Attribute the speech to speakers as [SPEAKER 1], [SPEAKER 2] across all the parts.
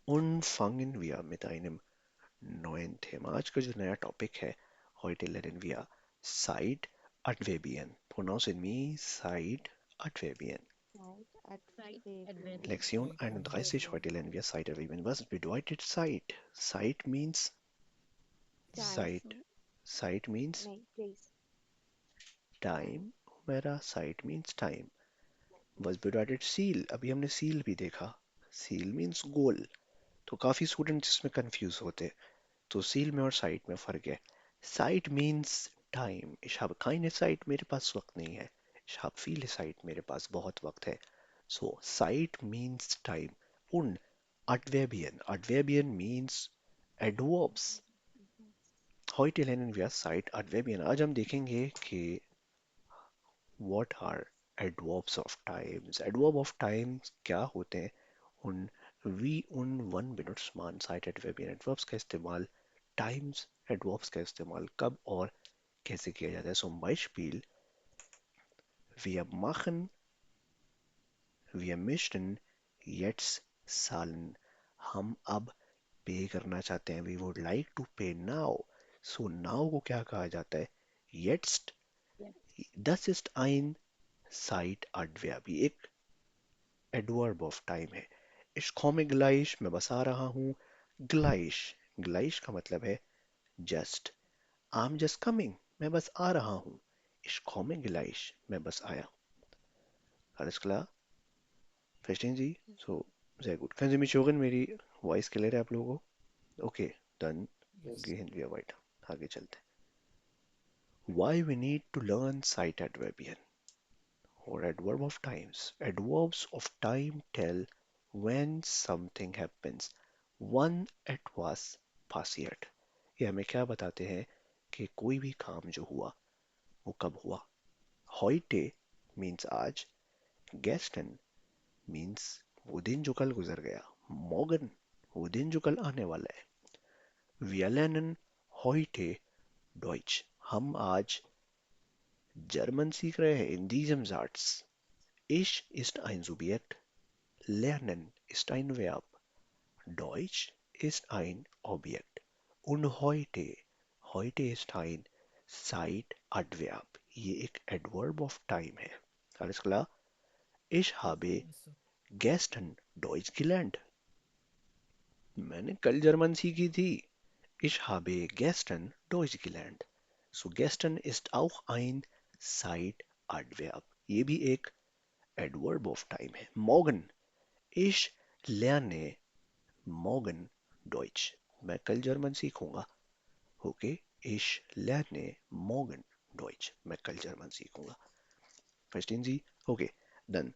[SPEAKER 1] Und fangen wir mit einem neuen Thema. आज का जो नया टॉपिक है, heute lernen wir Zeitabwebien. Pronounce me Zeitabwebien.
[SPEAKER 2] Right at Fabian.
[SPEAKER 1] Lektion 31, heute lernen wir Zeitabwebien. Was bedeutet Zeit? Zeit means
[SPEAKER 2] Time.
[SPEAKER 1] Zeit. Zeit means
[SPEAKER 2] Name, please.
[SPEAKER 1] time.
[SPEAKER 2] Time.
[SPEAKER 1] मेरा Zeit means time. Was bedeutet seal? अभी हमने seal भी देखा. Seal means goal. तो काफी students इसमें confuse होते हैं. तो सील में और साइट में फर्क है. Site means time. Ich habe keine Zeit, मेरे पास वक्त नहीं है. Ich habe viele Zeit, मेरे पास बहुत वक्त है. So Zeit means time. Und Adverbien. Adverbien means adverbs. Heute lernen wir Zeit Adverbien. आज हम देखेंगे कि what are adverbs of times. Adverb of times क्या होते हैं. उन वी उन 1 मिनट समान साइट एडवर्बियन एडवर्ब्स का इस्तेमाल टाइम्स एडवर्ब्स का इस्तेमाल कब और कैसे किया जाता है. सो Beispiel, wir machen, wir möchten jetzt zahlen. हम अब पे करना चाहते हैं. We would like to pay now. So now को क्या कहा जाता है? Jetzt.
[SPEAKER 2] Yes.
[SPEAKER 1] Das ist ein Zeitadverb. ये एक एडवर्ब ऑफ टाइम है. Ich komme gleich, मैं बस आ रहा हूँ. Gleich. Gleich का मतलब है just. I'm just coming, मैं बस आ रहा हूँ. Ich komme gleich, मैं बस आया. Alles klar? Verstehen Sie? So, sehr gut. Können Sie mich hören? मेरी वॉइस क्लियर है आप लोगों को? Okay, dann
[SPEAKER 3] Yes.
[SPEAKER 1] gehen wir weiter. आगे चलते हैं. Why we need to learn sight adverbial or adverb of times. Adverbs of time tell when something happens. One it was passiert. ये हमें क्या बताते हैं कि कोई भी काम जो हुआ वो कब हुआ. Heute means आज. Gestern means वो दिन जो कल गुजर गया. Morgen वो दिन जो कल आने वाला है. Wir lernen heute Deutsch. हम आज जर्मन सीख रहे हैं. In diesem Satz. Ich ist ein Subjekt. Lernen ist ein Verb. Deutsch ist ein Objekt. Und heute ist ein Zeitadverb. ये एक adverb of time है. Alles klar? Ich habe
[SPEAKER 3] Yes, sir.
[SPEAKER 1] gestern Deutsch gelernt. मैंने कल German सीखी थी. Ich habe gestern Deutsch gelernt. So gestern ist auch ein Zeitadverb. ये भी एक adverb of time है. Morgen. Ich lerne morgen Deutsch. मैं कल जर्मन सीखूंगा. Okay? Ich lerne morgen Deutsch. मैं कल जर्मन सीखूंगा. Verstehen Sie? Okay. Dann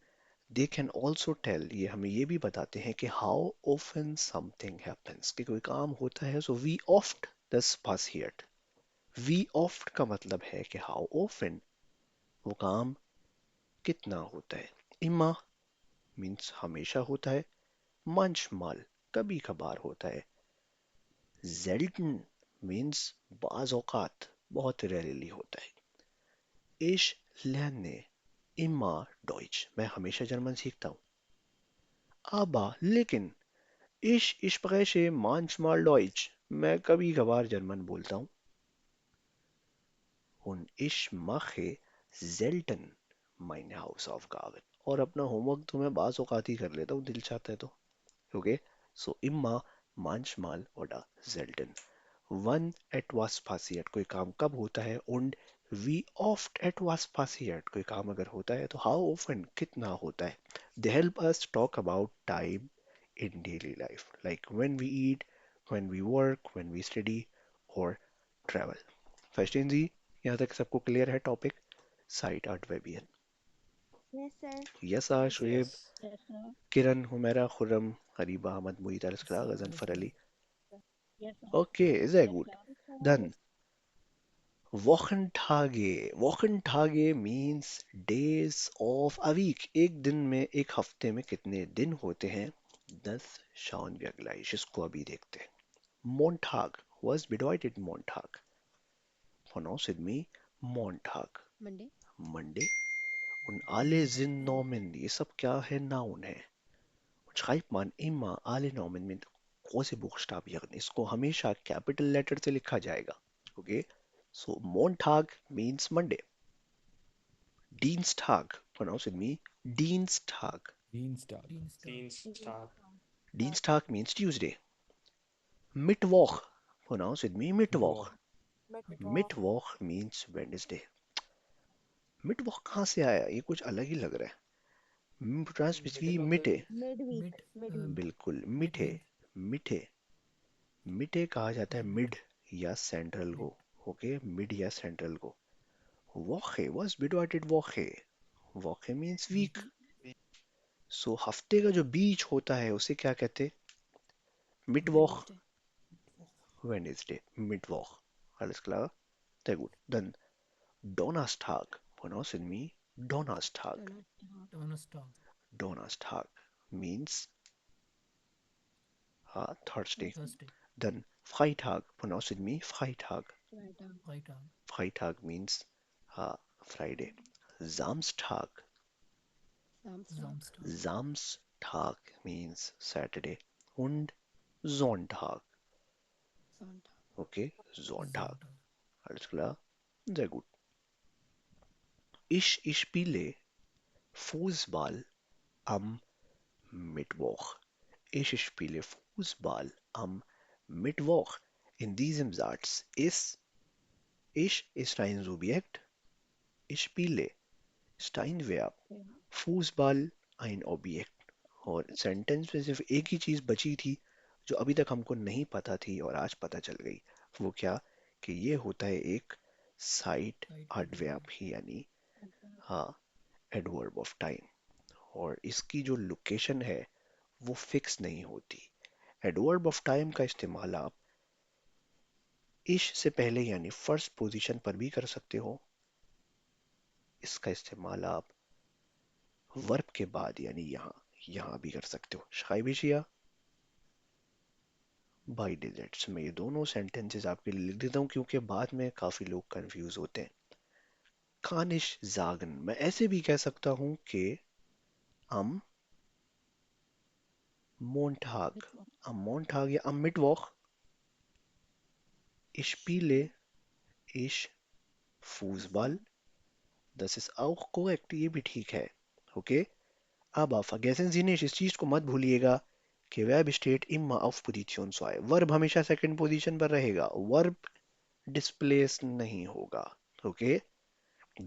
[SPEAKER 1] they can also tell, ये हमें ये भी बताते हैं कि how often something happens, कि कोई काम होता है. So wie oft das passiert. Wie oft का मतलब है कि how often वो काम कितना होता है. Immer means हमेशा होता है. Manchmal कभी कभार होता है. Selten means बाज औकात बहुत रेयरली होता है. Ich lerne immer Deutsch. मैं हमेशा जर्मन सीखता हूँ. Aber लेकिन ich spreche manchmal Deutsch. मैं कभी कभार जर्मन बोलता हूँ. Und ich mache selten meine Hausaufgaben. और अपना होमवर्क तो मैं बाज औकात ही कर लेता हूँ दिल चाहता है तो. Okay? So immer, manchmal oder selten. Wann etwas passiert, कोई काम कब होता है. Und wie oft etwas passiert, कोई काम अगर होता है तो how often कितना होता है. They help us talk about time in daily life, like when we eat, when we work, when we study or travel. Verstehen Sie? यहाँ तक सबको क्लियर है टॉपिक. साइट आर्ट वेबियन.
[SPEAKER 2] Yes, sir.
[SPEAKER 1] यस आर
[SPEAKER 3] Yes,
[SPEAKER 1] Shoaib,
[SPEAKER 3] yes.
[SPEAKER 2] Yes, sir.
[SPEAKER 1] Kiran, Humaira, Khurram, Hariba, Ahmad, Muid,
[SPEAKER 3] Yes,
[SPEAKER 1] अलस्करा,
[SPEAKER 3] sir.
[SPEAKER 1] Ghazanfar Ali.
[SPEAKER 2] Yes, sir.
[SPEAKER 1] Okay, sehr
[SPEAKER 2] Yes,
[SPEAKER 1] gut.
[SPEAKER 2] sir.
[SPEAKER 1] Dann Wochentage. Wochentage means days of a week. एक दिन में, एक हफ्ते में कितने दिन होते हैं. Das schauen wir gleich. इसको अभी देखते हैं. Montag. Was bedeutet Montag? Pronounce with me. Montag.
[SPEAKER 2] Monday.
[SPEAKER 1] Monday. Und alle sind Nomen. ये सब क्या है? Noun है. Und schreibt man immer alle Nomen mit große Buchstabieren. इसको हमेशा कैपिटल लेटर से लिखा जाएगा. Okay? So Montag means Monday. Dienstag, pronounce with me. Dienstag.
[SPEAKER 3] Dienstag.
[SPEAKER 2] Dienstag.
[SPEAKER 1] Dienstag means Tuesday. Mittwoch, pronounce with me. Mittwoch.
[SPEAKER 3] Mittwoch.
[SPEAKER 2] Mittwoch.
[SPEAKER 1] Mittwoch means Wednesday. Mittwoch कहाँ से आया? ये कुछ अलग ही लग रहा है. Pronounce with me. Mitte.
[SPEAKER 2] Midweek. Midweek.
[SPEAKER 1] बिल्कुल मिठे. मिठे. मिठे कहा जाता है मिड या सेंट्रल को. ओके, मिड या सेंट्रल को. Woche, was bedeutet Woche? Woche means week. So हफ्ते का जो बीच होता है उसे क्या कहते हैं? Mittwoch, Wednesday, Mittwoch. Alles klar? Sehr gut. Dann Donnerstag. Pronounce with me. Donnerstag.
[SPEAKER 3] Donnerstag.
[SPEAKER 1] Donnerstag means Thursday.
[SPEAKER 3] Thursday.
[SPEAKER 1] Then Freitag. Pronounce with me. Freitag.
[SPEAKER 3] Freitag.
[SPEAKER 1] Freitag means Friday. Samstag.
[SPEAKER 2] Samstag.
[SPEAKER 3] Samstag.
[SPEAKER 1] Samstag means Saturday. Und Sonntag.
[SPEAKER 2] Sonntag.
[SPEAKER 1] Okay, Sonntag.
[SPEAKER 3] Sonntag.
[SPEAKER 1] Alles klar? Sehr gut. Ich spiele Fußball am Mittwoch. Ich spiele Fußball am Mittwoch. In diesem Satz ich ist ein Subjekt, ich spiele ist ein Verb,
[SPEAKER 2] Ja.
[SPEAKER 1] Fußball ein Objekt. और sentence में सिर्फ एक ही चीज बची थी जो अभी तक हमको नहीं पता थी और आज पता चल गई. वो क्या? कि ये होता है एक साइड
[SPEAKER 3] Side
[SPEAKER 1] एडवर्ब
[SPEAKER 3] adverb.
[SPEAKER 1] ही, यानी हाँ, एडवर्ब ऑफ टाइम. और इसकी जो लोकेशन है वो फिक्स नहीं होती. एडवर्ब ऑफ टाइम का इस्तेमाल आप इश से पहले यानी फर्स्ट पोजीशन पर भी कर सकते हो. इसका इस्तेमाल आप वर्ब के बाद यानी यहाँ यहाँ भी कर सकते हो. schreibe ich hier by digits. मैं ये दोनों सेंटेंसेस आपके लिए लिख देता हूँ क्योंकि बाद में काफी लोग कंफ्यूज होते हैं. kann ich sagen, मैं ऐसे भी कह सकता हूँ कि am Montag, am Montag या am Mittwoch ich spiele ich Fußball. Das ist auch korrekt, ये भी ठीक है. ओके, अब आप vergessen Sie nicht, इस चीज को मत भूलिएगा कि verb steht immer auf Position 2. Verb हमेशा सेकंड पोजीशन पर रहेगा, वर्ब डिस्प्लेस नहीं होगा. Okay,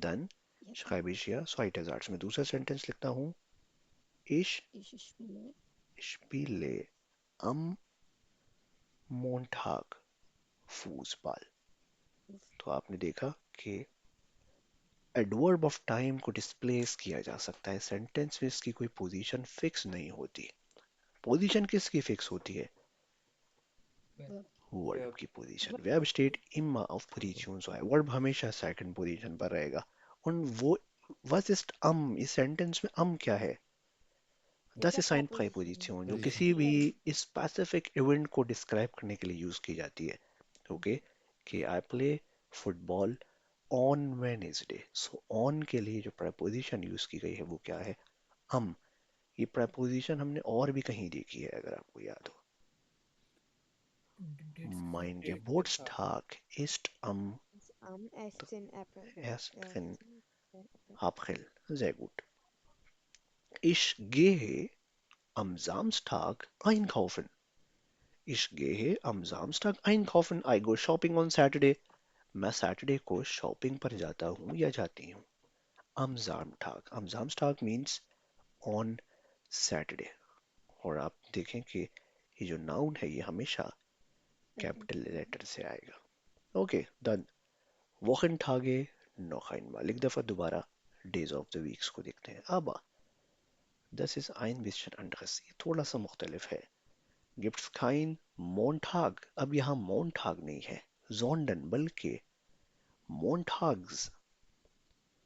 [SPEAKER 1] dann
[SPEAKER 2] Yes.
[SPEAKER 1] schreibe ich hier zweiter Satz में दूसरा सेंटेंस लिखता हूँ. Ich
[SPEAKER 2] Ich spiele.
[SPEAKER 1] spiele am Montag Fußball. तो आपने देखा कि एडवर्ब ऑफ टाइम को डिस्प्लेस किया जा सकता है सेंटेंस में. इसकी कोई पोजीशन फिक्स नहीं होती. पोजीशन किसकी फिक्स होती है?
[SPEAKER 2] Verb.
[SPEAKER 1] वर्ब की पोजीशन. वर्ब स्टेट इमा ऑफ पोजीशन है, वर्ब हमेशा सेकंड पोजीशन पर रहेगा. और वो was ist इस सेंटेंस में क्या है?
[SPEAKER 2] It's
[SPEAKER 1] दस
[SPEAKER 2] a
[SPEAKER 1] साइन
[SPEAKER 2] preposition.
[SPEAKER 1] प्रीपोजिशन जो
[SPEAKER 3] Preposition.
[SPEAKER 1] किसी भी स्पेसिफिक इवेंट को डिस्क्राइब करने के लिए यूज की जाती है. ओके, कि I play football on Wednesday. So on के लिए जो प्रपोजिशन यूज की गई है वो क्या है? हम. ये प्रपोजिशन हमने और भी कहीं देखी है अगर आपको याद हो.
[SPEAKER 3] Dates.
[SPEAKER 1] Mein Geburtstag ist am
[SPEAKER 2] It's 1. April.
[SPEAKER 1] 1.
[SPEAKER 2] 1. April.
[SPEAKER 1] April. Sehr gut. Ich gehe am Samstag einkaufen. Ich gehe am Samstag einkaufen. I go shopping on Saturday. मैं सैटरडे को शॉपिंग पर जाता हूँ या जाती हूँ. Am Samstag. Am Samstag means on Saturday. और आप देखें कि ये जो नाउन है ये हमेशा कैपिटल लेटर से आएगा. Okay, done. Wochentage noch einmal. एक दफा दोबारा Days of the Weeks को देखते हैं. Aber das ist ein bisschen anderes. ये थोड़ा सा मुख्तलिफ है. Gibt's kein Montag. अब यहाँ Montag नहीं है, sondern बल्कि Montags.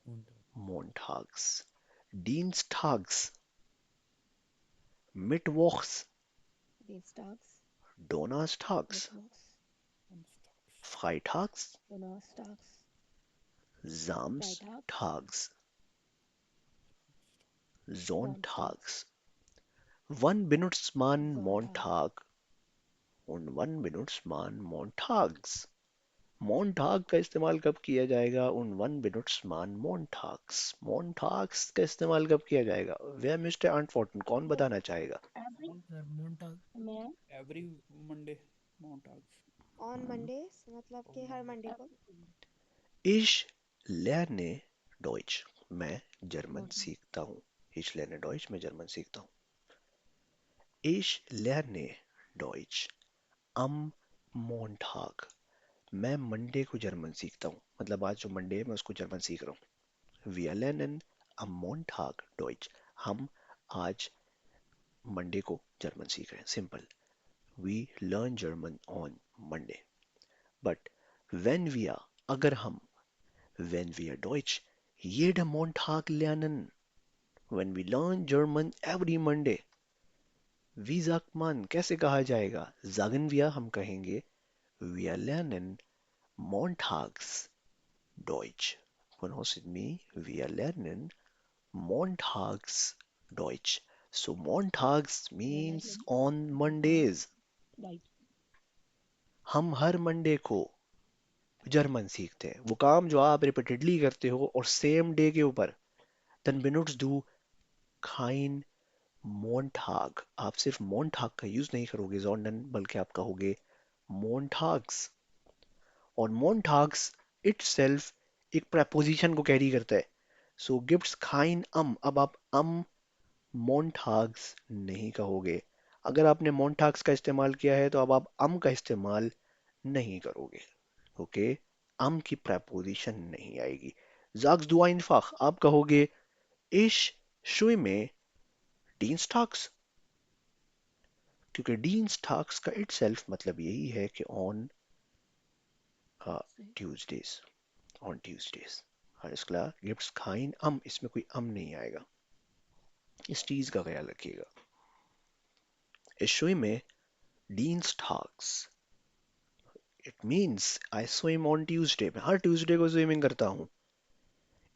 [SPEAKER 3] Montag.
[SPEAKER 1] Montags. Dienstags. Mittwochs.
[SPEAKER 2] Dienstags.
[SPEAKER 1] Donnerstags.
[SPEAKER 2] Mittwochs.
[SPEAKER 1] Freitags.
[SPEAKER 2] Donnerstags. Freitags.
[SPEAKER 1] Samstags. Sonntags. Wann benutzt man
[SPEAKER 2] Sonntag.
[SPEAKER 1] Montag? und wann benutzt man montags? मोन्टाग का इस्तेमाल कब किया जाएगा उन one benutzt man montags? montags का इस्तेमाल कब किया जाएगा? wer möchte antworten? कौन बताना चाहेगा?
[SPEAKER 3] Sir, Montag.
[SPEAKER 4] Every Monday, Montags.
[SPEAKER 2] On Mondays मतलब कि हर मंडे को।
[SPEAKER 1] Ich lerne Deutsch. मैं जर्मन सीखता हूँ. Ich lerne Deutsch. मैं जर्मन सीखता हूँ. Ich lerne Deutsch am Montag. मैं मंडे को जर्मन सीखता हूँ. मतलब आज जो मंडे है मैं उसको जर्मन सीख रहा हूँ. Wir lernen am Montag Deutsch. हम आज मंडे को जर्मन सीख रहे हैं. Simple. We learn German on Monday. But when wir, अगर हम, wenn wir Deutsch jeden Montag lernen, when we learn German every Monday, wie sagt man, कैसे कहा जाएगा? Sagen wir, हम कहेंगे, wir lernen montags Deutsch. Pronounce it me, wir lernen montags Deutsch. So montags means on Mondays. हम हर Monday को German सीखते हैं. वो काम जो आप रिपीटेडली करते हो और सेम डे के ऊपर, then benutzt du kein Montag. आप सिर्फ Montag का यूज नहीं करोगे sondern बल्कि आप कहोगे Montags. और Montags itself एक preposition को कैरी करता है. So gibt's kein अब आप Montags नहीं कहोगे. अगर आपने Montags का इस्तेमाल किया है तो अब आप का इस्तेमाल नहीं करोगे. ओके. की preposition नहीं आएगी. Sagst du einfach, आप कहोगे ich schwimme dienstags. क्योंकि dienstags का itself मतलब यही है कि on Tuesdays. On Tuesdays. alles klar. Gibt's kein इसमें कोई नहीं आएगा. इस चीज का ख्याल रखिएगा. Ich schwimme dienstags. It means I swim on Tuesday. मैं हर Tuesday को स्विमिंग करता हूँ.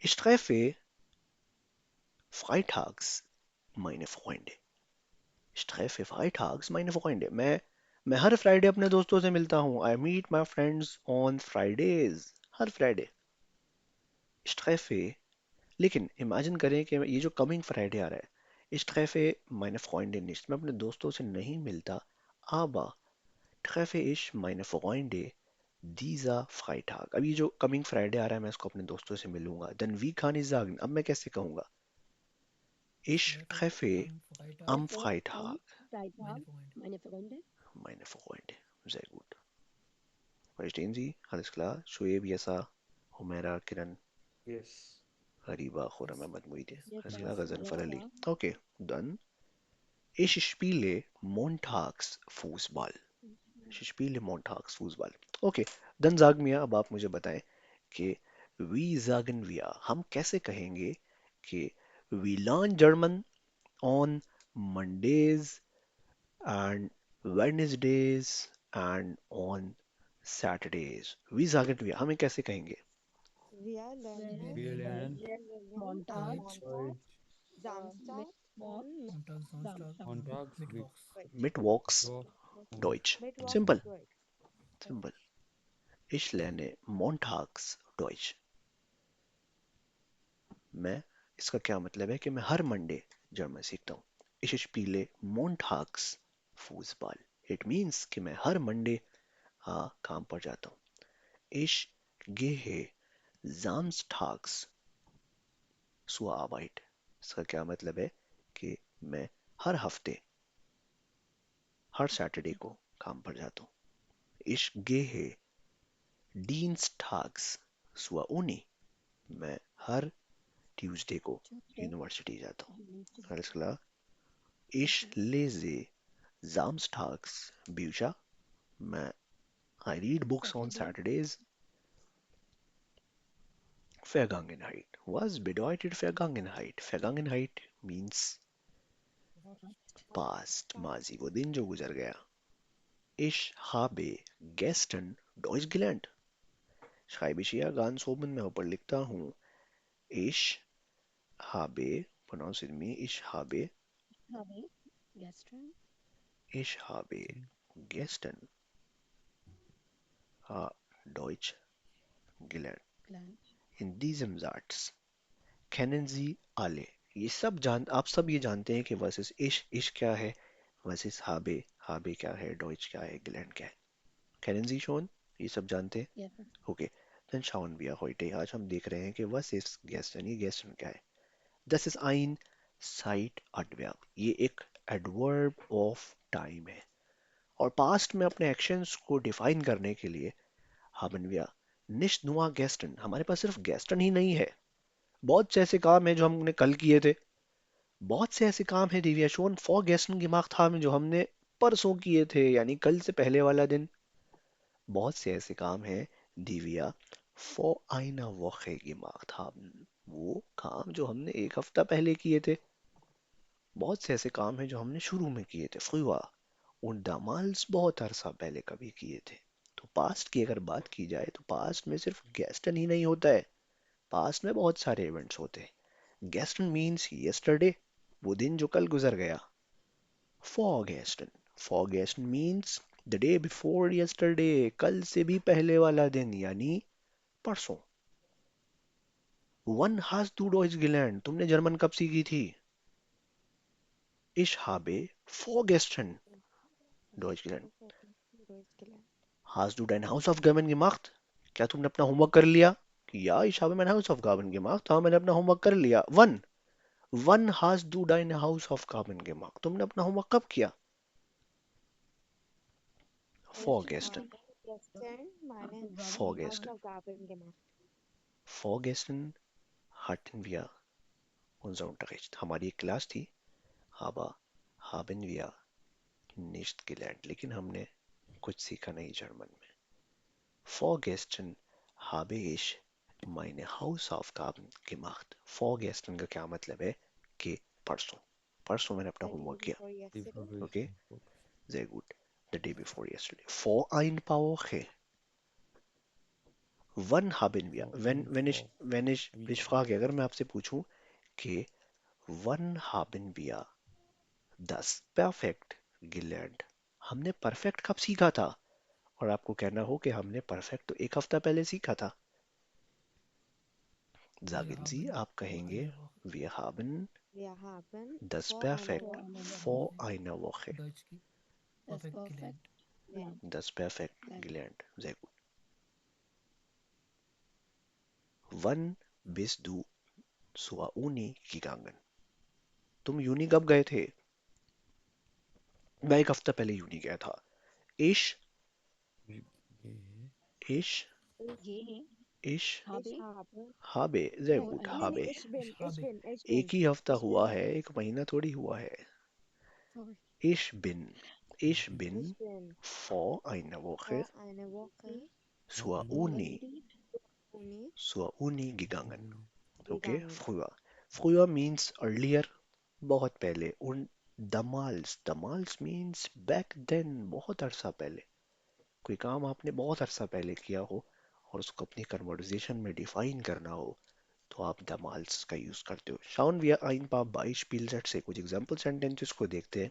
[SPEAKER 1] Ich treffe freitags meine Freunde. Ich treffe freitags meine Freunde. मैं हर फ्राइडे अपने दोस्तों से मिलता हूँ. I meet my friends on Fridays. Her Friday. Ich treffe. लेकिन इमेजिन करें कि ये जो कमिंग फ्राइडे आ रहा है. Ich treffe meine Freunde nicht. मैं अपने दोस्तों से नहीं मिलता. Aber treffe ich meine Freunde dieser Freitag. अब ये जो कमिंग फ्राइडे आ रहा है मैं इसको अपने दोस्तों से मिलूंगा. Then wie kann ich sagen? अब मैं कैसे कहूंगा? Ich
[SPEAKER 3] Sir,
[SPEAKER 1] treffe
[SPEAKER 3] Freitag.
[SPEAKER 1] am Freitag
[SPEAKER 3] Meine Freunde.
[SPEAKER 1] meine Freunde. Sehr gut. Verstehen Sie? Alles klar? Shoaib, Yasa, Humaira, Kiran,
[SPEAKER 4] Yes.
[SPEAKER 1] Hariba, Khurram, Ahmad, Muide. Alles klar?
[SPEAKER 3] Yes,
[SPEAKER 1] Ghazanfar Ali. Okay, done. Ich spiele montags Fußball. Ich spiele montags Fußball. Okay, dann sag mir, अब आप मुझे बताएं कि wie sagen wir, हम कैसे कहेंगे कि we learn German on Mondays and Wednesdays and on Saturdays. Wie sagen wir, हमें कैसे कहेंगे?
[SPEAKER 2] We are learning
[SPEAKER 4] We learn
[SPEAKER 3] Deutsch.
[SPEAKER 4] Deutsch.
[SPEAKER 2] Samstag on
[SPEAKER 3] Montag, Samstag,
[SPEAKER 4] Montags,
[SPEAKER 3] Mittwochs.
[SPEAKER 1] Mittwochs
[SPEAKER 4] Mittwoch und
[SPEAKER 1] Deutsch.
[SPEAKER 2] Mittwoch
[SPEAKER 1] Simple,
[SPEAKER 2] Deutsch.
[SPEAKER 1] simple. Ich lerne montags Deutsch. मैं इसका क्या मतलब है कि मैं हर मंडे जर्मन सीखता हूँ. Ich spiele montags Fußball. It means कि मैं हर मंडे काम पर जाता हूँ. Ich gehe samstags zur Arbeit. इसका क्या मतलब है कि मैं हर हफ्ते हर सैटरडे को काम पर जाता हूँ. Ich gehe dienstags zur Uni. मैं हर ट्यूसडे को यूनिवर्सिटी जाता हूँ. Alles klar? Ich lese samstags Bücher. मैं I read books on Saturdays. Vergangenheit. Was bedeutet Vergangenheit? Vergangenheit means past. माजी वो दिन जो गुजर गया. Ich habe gestern Deutsch gelernt. Schreibe ich hier ganz oben मैं ऊपर लिखता हूँ. Ich habe, pronounce it me,
[SPEAKER 2] Gestern
[SPEAKER 1] ich habe gestern Deutschland. In diesem Satz kennen Sie alle. ये सब आप सब ये जानते हैं कि वर्सेस इश क्या है, वर्सेस हाबे हाबे क्या है, डॉइच क्या है, गिलैंड क्या है. kennen Sie schon? ये सब जानते हैं. Okay, then schauen wir heute. आज हम देख रहे हैं कि वर्सेस gestern, ये gestern क्या है. Das ist ein Zeitadverb. ये एक adverb of time है. और पास्ट में अपने एक्शंस को डिफाइन करने के लिए haben wir nicht nur gestern, हमारे पास सिर्फ gestern ही नहीं है. बहुत से ऐसे काम हैं जो हमने कल किए थे. बहुत से ऐसे काम हैं die wir schon vorgestern gemacht haben, जो हमने परसों किए थे, यानी कल से पहले वाला दिन. बहुत से ऐसे काम हैं die wir vor einer Woche gemacht haben, वो काम जो हमने एक हफ्ता पहले किए थे. बहुत से ऐसे काम हैं जो हमने शुरू में किए थे früher und damals बहुत अरसा पहले कभी किए थे. तो पास्ट की अगर बात की जाए तो पास्ट में सिर्फ gestern ही नहीं होता है, पास्ट में बहुत सारे इवेंट्स होते हैं. gestern मीन्स yesterday, वो दिन जो कल गुजर गया. Vorgestern means the day before yesterday, कल से भी पहले वाला दिन यानी परसों. Wann hast du Deutsch gelernt? तुमने जर्मन कब सीखी थी? Ich habe vorgestern Deutsch gelernt.
[SPEAKER 2] Deutschland.
[SPEAKER 1] Hast du deine Hausaufgaben gemacht? क्या तुमने अपना होमवर्क कर लिया? Ja, ich habe meine Hausaufgaben gemacht. हाँ, मैंने अपना होमवर्क कर लिया. Wann? Wann hast du deine Hausaufgaben gemacht? तुमने अपना होमवर्क कब किया?
[SPEAKER 2] Ich
[SPEAKER 1] Vorgestern.
[SPEAKER 2] habe gestern meine
[SPEAKER 1] Vorgestern.
[SPEAKER 2] Hausaufgaben gemacht.
[SPEAKER 1] Vorgestern hatten wir unser Unterricht. हमारी एक क्लास थी, aber haben wir nicht gelernt. लेकिन हमने कुछ सीखा नहीं जर्मन में. Vorgestern habe ich meine Hausaufgaben gemacht. Vorgestern का क्या मतलब है कि परसों. परसों मैंने अपना
[SPEAKER 2] The day
[SPEAKER 1] होमवर्क किया.
[SPEAKER 2] before yesterday.
[SPEAKER 1] Okay, sehr gut. The day before yesterday. Vor ein paar Wochen. Wann haben wir? Wenn ich frage, अगर मैं आपसे पूछूं कि wann haben wir das Perfekt gelernt? हमने परफेक्ट कब सीखा था? और आपको कहना हो कि हमने परफेक्ट तो एक हफ्ता पहले सीखा था.
[SPEAKER 3] Wir
[SPEAKER 1] Sagen Sie,
[SPEAKER 3] haben
[SPEAKER 1] आप
[SPEAKER 3] vor
[SPEAKER 1] कहेंगे
[SPEAKER 3] einer Woche
[SPEAKER 1] wir haben
[SPEAKER 2] Wir haben
[SPEAKER 1] das
[SPEAKER 2] vor einer
[SPEAKER 1] Perfekt
[SPEAKER 2] Woche
[SPEAKER 1] vor einer Woche.
[SPEAKER 3] Perfekt gelernt.
[SPEAKER 2] gelernt.
[SPEAKER 1] Das Perfekt gelernt. Sehr gut. Wann bist du zur Uni gegangen? तुम uni कब गए थे? मैं एक हफ्ता पहले यूनी गया था. Ich, ich,
[SPEAKER 2] Ich,
[SPEAKER 1] ich
[SPEAKER 2] ich habe.
[SPEAKER 1] habe. Sehr
[SPEAKER 2] Oh,
[SPEAKER 1] gut,
[SPEAKER 2] nee,
[SPEAKER 1] habe.
[SPEAKER 2] ich
[SPEAKER 1] एक
[SPEAKER 2] bin.
[SPEAKER 1] ही हफ्ता
[SPEAKER 2] Ich
[SPEAKER 1] हुआ
[SPEAKER 2] bin.
[SPEAKER 1] है, एक महीना थोड़ी हुआ है.
[SPEAKER 3] Sorry.
[SPEAKER 1] Ich bin. Ich bin
[SPEAKER 2] Ich bin
[SPEAKER 1] vor einer Woche
[SPEAKER 2] vor einer Woche
[SPEAKER 1] zur
[SPEAKER 2] in
[SPEAKER 1] Uni,
[SPEAKER 2] die Uni
[SPEAKER 1] zur Uni gegangen. Okay,
[SPEAKER 2] gegangen.
[SPEAKER 1] früher. Früher means earlier, बहुत पहले. Und damals means back then, बहुत अरसा पहले. कोई काम आपने बहुत अरसा पहले किया हो और उसको अपनी कन्वर्सेशन में डिफाइन करना हो तो आप damals का यूज करते हो. Schauen wir ein paar Beispielsätze, कुछ एग्जांपल सेंटेंसेस को देखते हैं.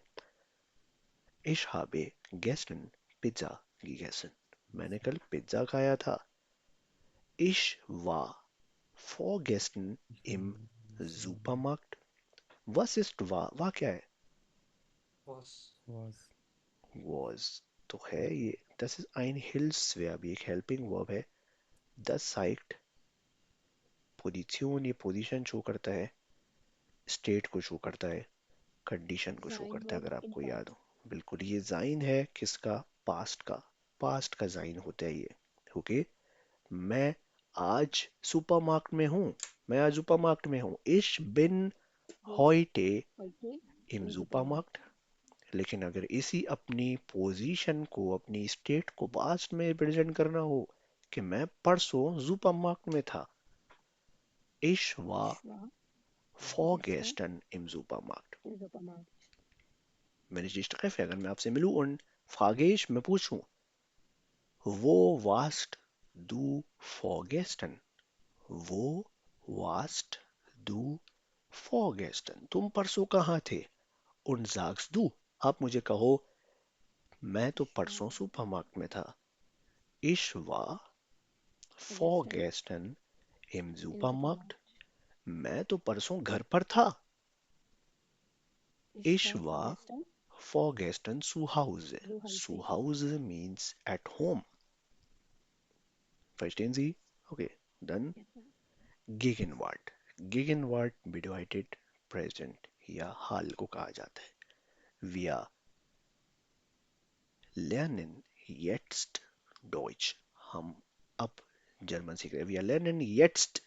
[SPEAKER 1] Ich habe gestern Pizza gegessen. मैंने कल पिज्जा खाया था. Ich war vorgestern im Supermarkt. Was ist war? war क्या है?
[SPEAKER 4] Was.
[SPEAKER 1] Was तो है ये. Das ist ein Hilfsverb, ये एक helping verb है. Das zeigt पोजीशन, ये पोजीशन शो करता है, स्टेट को शो करता है, कंडीशन को शो करता है, अगर आपको याद हो. बिल्कुल, ये जाइन है किसका? पास्ट का. पास्ट का जाइन होता है ये. ओके, मैं आज सुपरमार्केट में हूँ. मैं आज सुपरमार्केट में हूँ. Ich bin heute im Supermarkt. लेकिन अगर इसी अपनी पोजीशन को, अपनी स्टेट को पास्ट में रिप्रेजेंट करना हो कि मैं परसों सुपरमार्केट में था. Ich war vorgestern im Supermarkt. Wenn ich dich treffe, अगर मैं आपसे मिलूं und frage ich, मैं पूछूं, wo warst du vorgestern? Wo warst du vorgestern? तुम परसों कहाँ थे? Und sagst du, आप मुझे कहो, मैं तो
[SPEAKER 2] Ich
[SPEAKER 1] परसों
[SPEAKER 2] war
[SPEAKER 1] सुपरमार्केट में था. Ich war
[SPEAKER 2] gestern
[SPEAKER 1] vorgestern im
[SPEAKER 2] im
[SPEAKER 1] Supermarkt.
[SPEAKER 2] Supermarkt.
[SPEAKER 1] मैं तो परसों घर पर था.
[SPEAKER 2] Ich
[SPEAKER 1] Ich
[SPEAKER 2] war
[SPEAKER 1] war
[SPEAKER 2] vorgestern
[SPEAKER 1] vorgestern zu Hause.
[SPEAKER 2] zu
[SPEAKER 1] Zu
[SPEAKER 2] Hause.
[SPEAKER 1] Hause means at home. Verstehen Sie? Okay, dann
[SPEAKER 2] Yes, sir.
[SPEAKER 1] Gegenwart. Gegenwart bedeutet present या हाल को कहा जाता है. Wir lernen jetzt Deutsch. हम अब जर्मन सीख रहे हैं. Wir lernen jetzt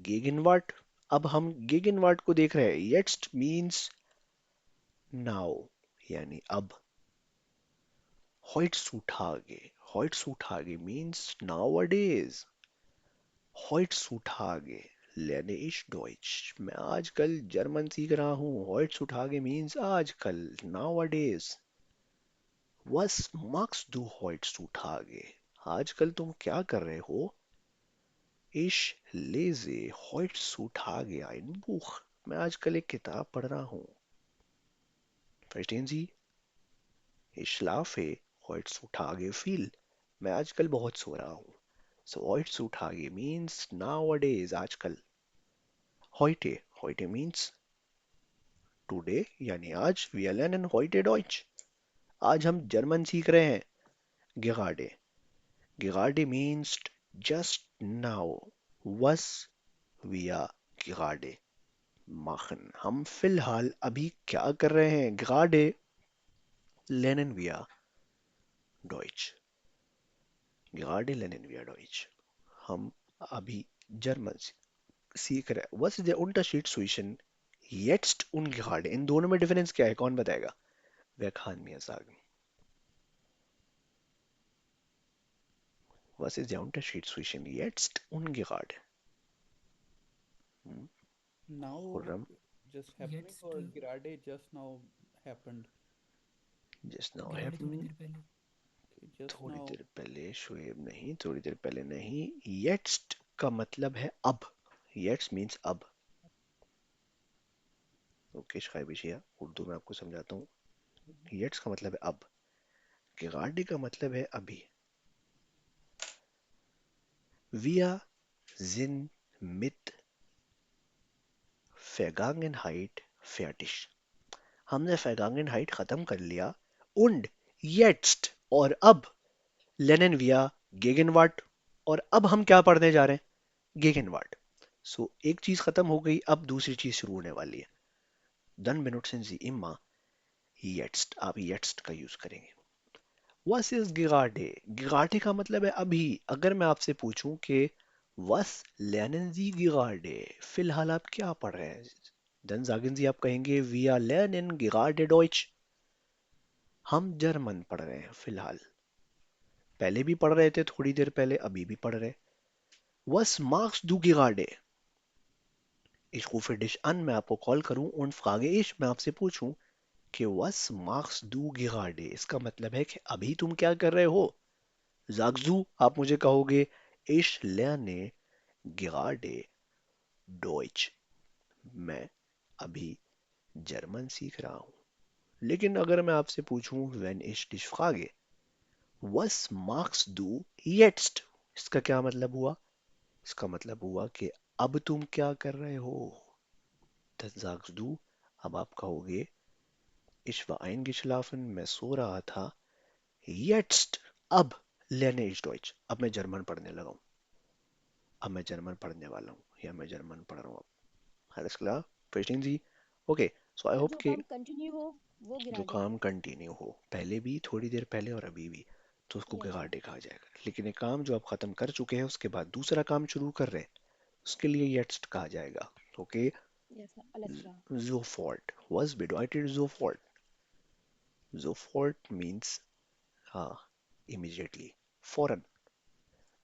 [SPEAKER 1] Gegenwart. अब हम Gegenwart को देख रहे हैं. Jetzt means now यानी अब. Heutzutage. Heutzutage means nowadays. Heutzutage lerne ich Deutsch. मैं आजकल जर्मन सीख रहा हूँ. Heutzutage means आजकल. Nowadays. Was machst du heutzutage? आजकल तुम क्या कर रहे हो? Ich lese heutzutage ein Buch. मैं आजकल एक किताब पढ़ रहा हूँ. Verstehen Sie? Ich schlafe heutzutage viel. मैं आजकल बहुत सो रहा हूँ. So heutzutage means nowadays, आजकल. Heute, heute means today यानी आज. Wir lernen heute Deutsch. आज हम जर्मन सीख रहे हैं. Gerade. Gerade means just now. Was wir gerade machen. हम फिलहाल अभी क्या कर रहे हैं? Gerade lernen wir Deutsch. Gerade lernen wir Deutsch. हम अभी जर्मन सीख रहे हैं. Was ist der Unterschied zwischen jetzt und gerade? इन दोनों में डिफरेंस क्या है? कौन बताएगा? Wer kann mir sagen? Was ist der Unterschied zwischen jetzt und gerade? Hmm?
[SPEAKER 5] Now
[SPEAKER 1] Khurram,
[SPEAKER 5] just happening
[SPEAKER 3] Jetzt
[SPEAKER 5] or gerade just now happened?
[SPEAKER 1] just now
[SPEAKER 3] गिराडे थोड़ी
[SPEAKER 1] happened.
[SPEAKER 3] देर पहले.
[SPEAKER 5] Okay, just
[SPEAKER 1] थोड़ी
[SPEAKER 5] now.
[SPEAKER 1] देर पहले. शुएब नहीं. थोड़ी देर पहले नहीं. Jetzt का मतलब है अब. Jetzt means अब. ओके शायबिशिया उर्दू में आपको समझाता हूँ. Jetzt का मतलब है अब. gerade का मतलब है अभी. Wir sind mit Vergangenheit fertig. हमने Vergangenheit खत्म कर लिया. Und jetzt और अब lernen wir Gegenwart. और अब हम क्या पढ़ने जा रहे हैं? Gegenwart. So एक चीज खत्म हो गई. अब दूसरी चीज शुरू होने वाली है. Dann benutzen Sie immer jetzt. आप jetzt का यूज करेंगे. Was ist gerade? Gerade का मतलब है अभी. अगर मैं आपसे पूछूं कि was lernen Sie gerade? फिलहाल आप क्या पढ़ रहे हैं? Dann sagen Sie आप कहेंगे wir lernen gerade Deutsch. हम जर्मन पढ़ रहे हैं फिलहाल. पहले भी पढ़ रहे थे थोड़ी देर पहले. अभी भी पढ़ रहे. Was machst du gerade? Ich rufe dich an. मैं आपको कॉल करूं und frage ich. मैं आपसे पूछूं कि was machst du gerade? इसका मतलब है कि अभी तुम क्या कर रहे हो? Sagst आप मुझे कहोगे ich lerne gerade Deutsch. मैं अभी जर्मन सीख रहा हूँ. लेकिन अगर मैं आपसे पूछूं wenn ich dich frage was machst du jetzt? इसका क्या मतलब हुआ? इसका मतलब हुआ कि अब तुम क्या कर रहे हो? Dann sagst du, अब आप कहोगे ich war eingeschlafen. मैं सो रहा था. Jetzt अब lerne ich Deutsch. अब मैं जर्मन पढ़ने लगा हूँ. अब मैं जर्मन पढ़ने वाला हूँ या मैं जर्मन पढ़ रहा हूँ. Alles klar? Verstehen Sie? Okay, so I
[SPEAKER 2] मतलब
[SPEAKER 1] hope
[SPEAKER 2] जो
[SPEAKER 1] कि
[SPEAKER 2] काम कंटिन्यू हो वो
[SPEAKER 1] जो
[SPEAKER 2] गिराडे.
[SPEAKER 1] काम कंटिन्यू हो, पहले भी, थोड़ी देर पहले और अभी भी, तो उसको
[SPEAKER 2] यस सर.
[SPEAKER 1] गिगाडे कहा जाएगा. लेकिन एक काम जो आप खत्म कर चुके हैं उसके बाद दूसरा काम शुरू कर रहे हैं, उसके लिए jetzt कहा जाएगा. Okay?
[SPEAKER 2] Yes sir. alles klar.
[SPEAKER 1] Sofort. Was bedeutet sofort? Sofort means immediately. Foreign.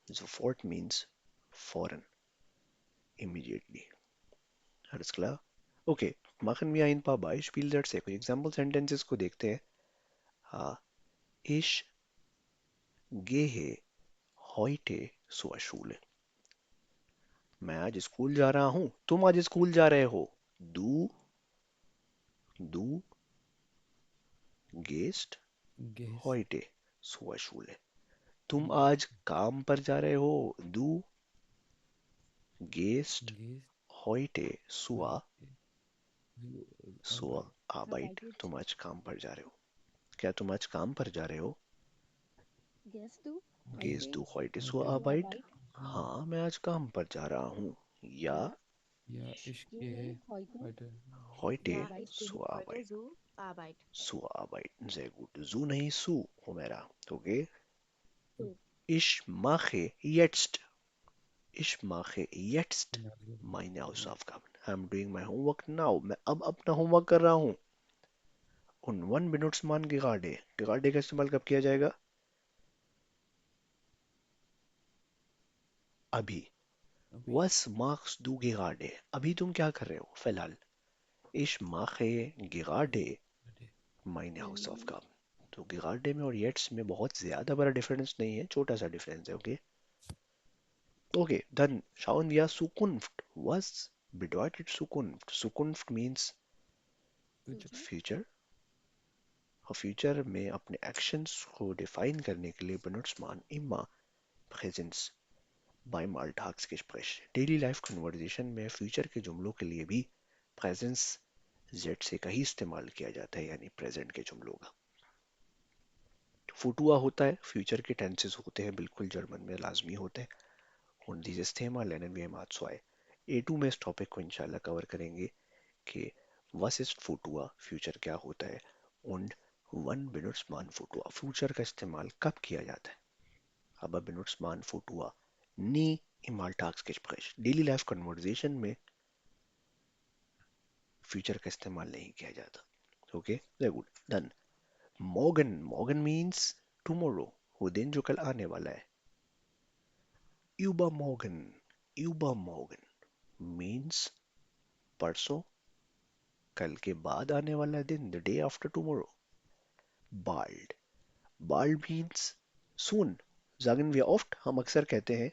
[SPEAKER 1] Sofort means foreign. Immediately. Alles klar? Okay, machen wir ein paar Beispielsätze. कुछ example sentences को देखते हैं. Ich gehe heute zur Schule. मैं आज school जा रहा हूँ. तुम आज स्कूल जा रहे हो. Du gehst
[SPEAKER 5] Guess.
[SPEAKER 1] heute zur Schule. तुम आज काम पर जा रहे हो? Du gehst
[SPEAKER 5] Guess.
[SPEAKER 1] heute zur zur
[SPEAKER 5] Arbeit.
[SPEAKER 1] Arbeit.
[SPEAKER 2] Arbeitet.
[SPEAKER 1] तुम आज काम पर जा रहे हो? क्या तुम आज काम पर जा रहे हो?
[SPEAKER 2] Gehst du
[SPEAKER 1] Gehst
[SPEAKER 2] heute
[SPEAKER 1] du heute zur
[SPEAKER 2] zur
[SPEAKER 1] Arbeit?
[SPEAKER 2] Arbeit?
[SPEAKER 1] हाँ, मैं आज काम पर जा रहा हूँ. या
[SPEAKER 5] Ja,
[SPEAKER 2] Ich
[SPEAKER 5] ich
[SPEAKER 2] gehe
[SPEAKER 5] gehe
[SPEAKER 2] heute
[SPEAKER 5] heute
[SPEAKER 1] heute
[SPEAKER 2] zur
[SPEAKER 6] Ja,
[SPEAKER 2] Arbeit.
[SPEAKER 6] ich gehe
[SPEAKER 1] zur
[SPEAKER 6] heute
[SPEAKER 1] Arbeit.
[SPEAKER 6] zur Arbeit.
[SPEAKER 1] Zur Arbeit. Sehr gut. Zu नहीं su, Humera. Okay?
[SPEAKER 2] So,
[SPEAKER 1] Ich mache jetzt. Ich mache jetzt
[SPEAKER 5] Szenario.
[SPEAKER 1] meine Hausaufgaben. I'm doing my homework now. मैं अब अपना homework कर रहा हूँ. उन 1 minutes मान gerade. Gerade का इस्तेमाल कब किया जाएगा? अभी.
[SPEAKER 5] अभी.
[SPEAKER 1] Was machst du gerade? अभी तुम क्या कर रहे हो? फिलहाल. Ich mache gerade meine Hausaufgaben. तो gerade में और jetzt में बहुत ज्यादा बड़ा डिफरेंस नहीं है, छोटा सा डिफरेंस है. Okay okay, dann schauen wir Zukunft. Was bedeutet Zukunft? Zukunft means
[SPEAKER 5] Future.
[SPEAKER 1] future. और फ्यूचर में अपने एक्शंस को डिफाइन करने के लिए benutzt man immer Präsens beim Alltagsgespräch. Daily life conversation में फ्यूचर के जुमलों के लिए भी प्रेजेंस जेड से का ही इस्तेमाल किया जाता है, यानी प्रेजेंट के जुमलों का. फुटुआ होता है, फ्यूचर के टेंसेस होते हैं, बिल्कुल जर्मन में लाजमी होते हैं. Und dieses Thema lernen wir im A2. A2 में इस टॉपिक को इंशाल्लाह कवर करेंगे कि was ist Futur, फ्यूचर क्या होता है, und wann benutzt man Futur, future का इस्तेमाल कब किया जाता है. Aber benutzt man Futur nie im Alltagsgespräch. Daily life conversation में फ्यूचर का इस्तेमाल नहीं किया जाता. Okay very good done. morgen morgen means tomorrow, वो दिन जो कल आने वाला है. übermorgen übermorgen means परसों, कल के बाद आने वाला दिन, the day after tomorrow. bald bald means soon. sagen wir oft, हम अक्सर कहते हैं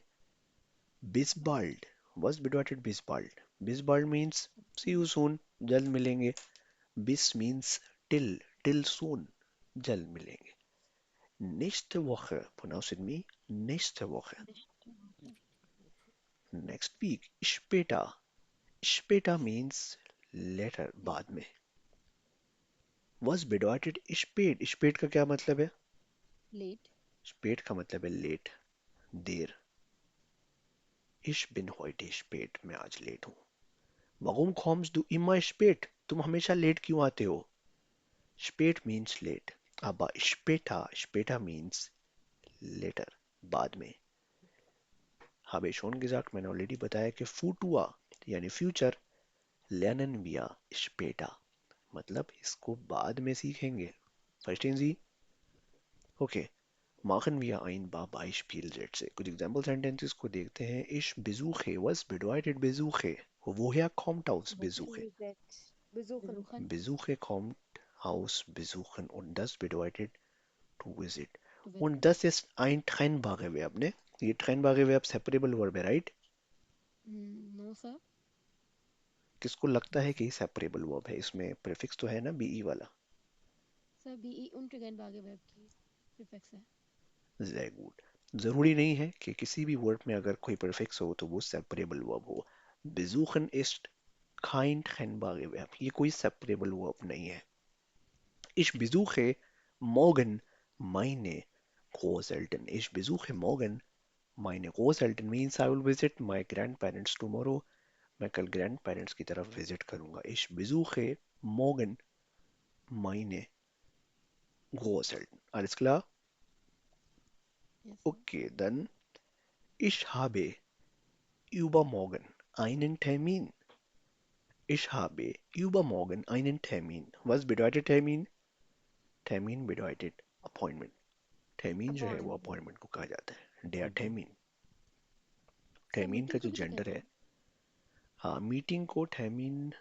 [SPEAKER 1] bis bald. was bedeutet bis bald? bis bald means see you soon, जल्द मिलेंगे. bis means till soon, जल्द मिलेंगे. nächste Woche, pronounce it me, nächste Woche.
[SPEAKER 2] nächste Woche.
[SPEAKER 1] next week, später. später means later, बाद में. was bedeutet spät? spät का क्या मतलब है?
[SPEAKER 2] Late.
[SPEAKER 1] spät का मतलब है लेट, देर. Ich bin heute spät, मैं आज लेट हूँ. Warum kommst du immer spät? तुम हमेशा लेट क्यों आते हो? Spät means late. Aber später means later, बाद में. Habe ich schon gesagt, मैंने ऑलरेडी बताया कि futur यानी फ्यूचर lernen wir später, मतलब इसको बाद में सीखेंगे. Verstehen Sie? Okay. Machen wir ein paar Beispielsätze. कुछ example sentences को देखते हैं. Ich besuche. Was bedeutet besuche? Woher kommt aus besuche?
[SPEAKER 6] Besuchen.
[SPEAKER 2] Besuchen.
[SPEAKER 1] Besuche kommt aus besuchen und das bedeutet to visit.
[SPEAKER 2] To visit.
[SPEAKER 1] Und das ist ein trennbare Verb, ne? ये trennbare Verb separable verb है, right?
[SPEAKER 2] No, sir.
[SPEAKER 1] किसको लगता है कि ये separable verb है? इसमें prefix तो है ना be वाला.
[SPEAKER 2] Sir, be untrennbare Verb की prefix है.
[SPEAKER 1] Sehr gut. जरूरी नहीं है कि किसी भी वर्ड में अगर कोई prefix हो तो वो separable verb हो. Besuchen ist kein trennbare Verb. ये कोई separable verb नहीं है. Ich besuche morgen meine Großeltern. Ich besuche morgen meine Großeltern means I will visit my grandparents tomorrow. मैं कल grandparents की तरफ visit करूंगा. Ich besuche morgen meine Großeltern. Alles klar?
[SPEAKER 2] Yes, sir.
[SPEAKER 1] Okay, dann ich habe übermorgen einen Termin. Ich habe übermorgen einen Termin. Was bedeutet Termin? Termin bedeutet appointment. Termin जो है वो
[SPEAKER 6] Appointment.
[SPEAKER 1] appointment को कहा जाता है. Der
[SPEAKER 5] Meeting.
[SPEAKER 1] Termin.
[SPEAKER 2] Sir,
[SPEAKER 1] Termin का
[SPEAKER 2] meeting
[SPEAKER 1] जो
[SPEAKER 2] को भी तो
[SPEAKER 1] जेंडर
[SPEAKER 2] कहते
[SPEAKER 1] है,
[SPEAKER 2] हैं.
[SPEAKER 1] हाँ मीटिंग को termin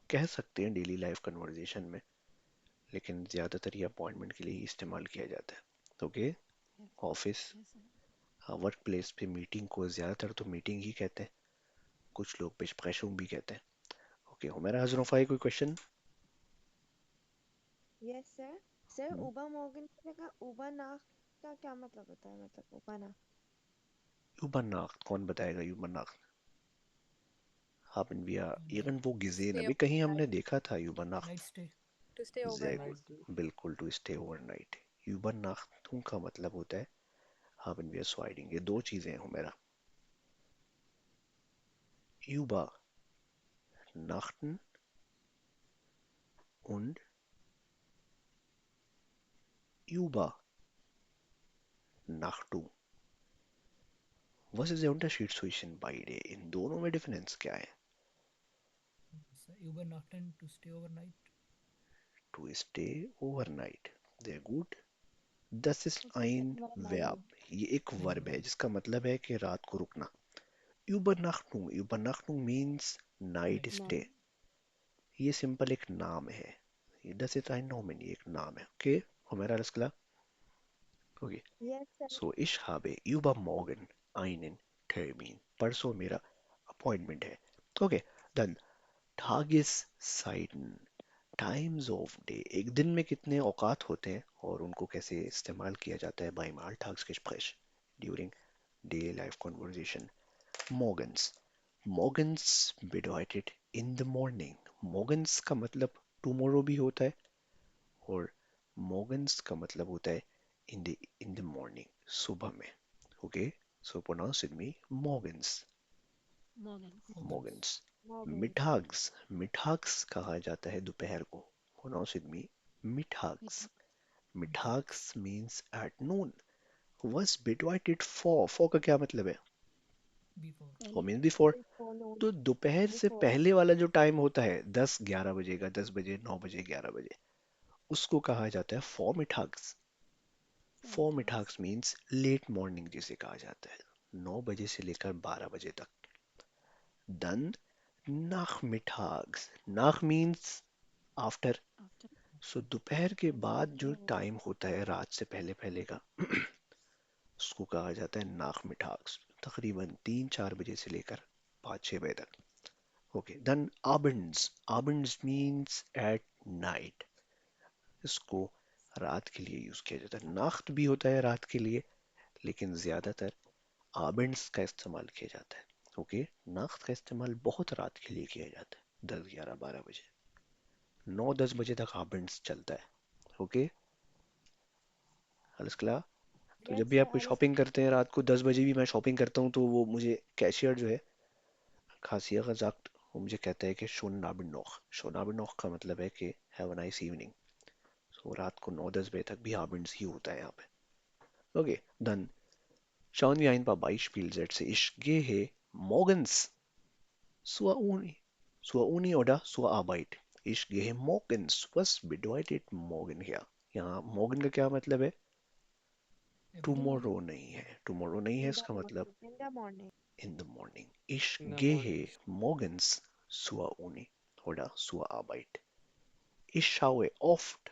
[SPEAKER 1] कह सकते हैं डेली लाइफ कन्वर्सेशन में, लेकिन ज़्यादातर ये अपॉइंटमेंट के लिए ही इस्तेमाल किया जाता है. Okay
[SPEAKER 2] Yes.
[SPEAKER 1] Office,
[SPEAKER 2] Yes, sir.
[SPEAKER 1] हाँ वर्क प्लेस पे मीटिंग को ज़्यादातर तो मीटिंग ही कहते हैं, कुछ लोग besprechung भी कहते हैं. ओके हुमैरा हजरफाई कोई क्वेश्चन?
[SPEAKER 6] Yes, sir. सर
[SPEAKER 1] हम्म,
[SPEAKER 6] उबा मॉर्गन की जगह उबा नाक का क्या मतलब होता है, मतलब उबा नाक?
[SPEAKER 1] Übernacht, कौन बताएगा Übernacht? haben wir
[SPEAKER 3] Like
[SPEAKER 1] irgendwo gesehen,
[SPEAKER 6] stay
[SPEAKER 1] अभी कहीं हमने
[SPEAKER 6] ओवरनाइट,
[SPEAKER 1] देखा था Übernacht.
[SPEAKER 3] night stay.
[SPEAKER 6] To stay
[SPEAKER 1] Sehr
[SPEAKER 6] overnight.
[SPEAKER 1] gut,
[SPEAKER 4] Overnight.
[SPEAKER 1] बिल्कुल to stay overnight. Übernachtung का मतलब होता है haben wir so einigen. ये दो चीजें हैं मेरा. Übernachten und Übernachtung. Was ist der Unterschied zwischen beide? इन दोनों में डिफरेंस क्या है?
[SPEAKER 3] So übernachten to stay overnight.
[SPEAKER 1] To stay overnight. Sehr gut. Das ist
[SPEAKER 2] उसमें
[SPEAKER 1] ein
[SPEAKER 2] सेकंड वाला नाउन
[SPEAKER 1] Verb.
[SPEAKER 2] है।
[SPEAKER 1] ये एक
[SPEAKER 3] Noun,
[SPEAKER 1] वर्ब है
[SPEAKER 3] noun.
[SPEAKER 1] जिसका मतलब है कि रात को रुकना. Übernachtung. Übernachtung means night
[SPEAKER 3] Night stay.
[SPEAKER 1] stay.
[SPEAKER 2] Noun.
[SPEAKER 1] ये सिंपल एक नाम है. Das ist ein Nomen. ये एक नाम है. Okay? हमारा alles klar? Okay.
[SPEAKER 6] Yes sir.
[SPEAKER 1] So, ich habe übermorgen einen Termin. परसों मेरा अपॉइंटमेंट है. Okay. Dann Tageszeiten. Times of day. एक दिन में कितने औकात होते हैं और उनको कैसे इस्तेमाल किया जाता है bye mall Tagesgespräch during day life conversation. Morgens. Morgens bedeutet in the morning. Morgens का मतलब tomorrow भी होता है और morgens का मतलब होता है in the morning, सुबह में. Okay, so pronounce with me morgens.
[SPEAKER 2] मॉर्गन्स।
[SPEAKER 3] Morgens.
[SPEAKER 1] Morgens.
[SPEAKER 6] मॉर्गन।
[SPEAKER 1] मिठाग्स. मिठाग्स कहा जाता है दोपहर को. Pronounce with me मिठाग्स.
[SPEAKER 2] मीठा।
[SPEAKER 1] मिठाग्स means at noon. Was bedeutet for. For का क्या मतलब है?
[SPEAKER 3] Before.
[SPEAKER 1] For
[SPEAKER 2] पहले।
[SPEAKER 1] means before.
[SPEAKER 6] बिफोर नून।
[SPEAKER 1] तो दोपहर से
[SPEAKER 6] बिफोर।
[SPEAKER 1] पहले वाला जो टाइम होता है 10-11 बजे का, 10 बजे, 9 बजे, 11 बजे, उसको कहा जाता है for मिठाग्स.
[SPEAKER 2] फॉर
[SPEAKER 1] For
[SPEAKER 2] मीठास।
[SPEAKER 1] मिठाग्स means late morning जिसे कहा जाता है, 9 बजे से लेकर 12 बजे तक. Dann nachmittags. Nach means after.
[SPEAKER 2] After.
[SPEAKER 1] So दोपहर के
[SPEAKER 2] मतलब
[SPEAKER 1] बाद
[SPEAKER 2] आफ्टर
[SPEAKER 1] जो
[SPEAKER 2] होगा।
[SPEAKER 1] टाइम होता है रात से पहले पहले का उसको कहा जाता है नाखमिठाग्स. तकरीबन 3-4 बजे से लेकर 5-6 बजे तक. Okay, then abends. Abends means at night. इसको रात के लिए यूज किया जाता है. नाख्त भी होता है रात के लिए लेकिन ज्यादातर abends का इस्तेमाल किया जाता है. ओके, नाख्त का इस्तेमाल बहुत रात के लिए किया जाता है, 10-11-12 बजे. 9-10 बजे तक abends चलता है. Okay, alles klar. तो जब
[SPEAKER 6] यस
[SPEAKER 1] भी आप
[SPEAKER 6] सर
[SPEAKER 1] कोई
[SPEAKER 6] एलिस।
[SPEAKER 1] शॉपिंग करते हैं रात को 10 बजे भी मैं शॉपिंग करता हूँ तो वो मुझे कैशियर जो है खासिया gesagt वो मुझे कहता है कि schon Abend noch. Schon Abend noch का मतलब है कि have a nice evening. So रात को 9-10 बजे तक भी abends ही होता है यहाँ पे. Okay, dann schauen wir ein paar Beispielsätze. Ich gehe morgens zur Uni. Zur Uni oder zur Arbeit. Ich gehe morgens. Was bedeutet morgen hier? यहाँ morgen का क्या मतलब है?
[SPEAKER 3] Every
[SPEAKER 2] in the
[SPEAKER 3] morning.
[SPEAKER 1] Tomorrow
[SPEAKER 2] morning.
[SPEAKER 1] नहीं है. Tomorrow नहीं है
[SPEAKER 6] in the
[SPEAKER 1] इसका मतलब
[SPEAKER 6] morning. In the morning.
[SPEAKER 1] in the morning. Ich
[SPEAKER 4] In the morning.
[SPEAKER 1] gehe morgens zur Uni oder zur Arbeit. Ich schaue oft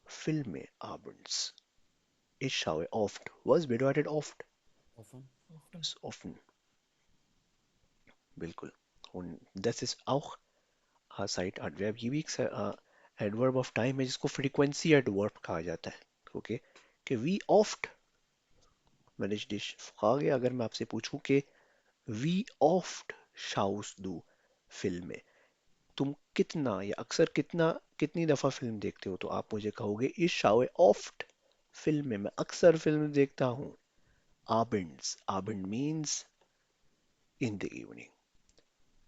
[SPEAKER 1] Filme abends. Ich schaue oft. Was bedeutet oft?
[SPEAKER 5] Often.
[SPEAKER 3] Often.
[SPEAKER 1] Ist offen. बिल्कुल. Und das ist auch Side-Adverb. ये भी एक adverb of time है जिसको frequency adverb कहा जाता है. Okay? कि wie oft, wenn ich dich frage, अगर मैं आपसे पूछूं कि wie oft schaust du Filme? तुम कितना या अक्सर कितनी दफा फिल्म देखते हो तो आप मुझे कहोगे ich schaue oft Filme. मैं अक्सर फिल्म देखता हूँ. Abends. Abend means in the evening.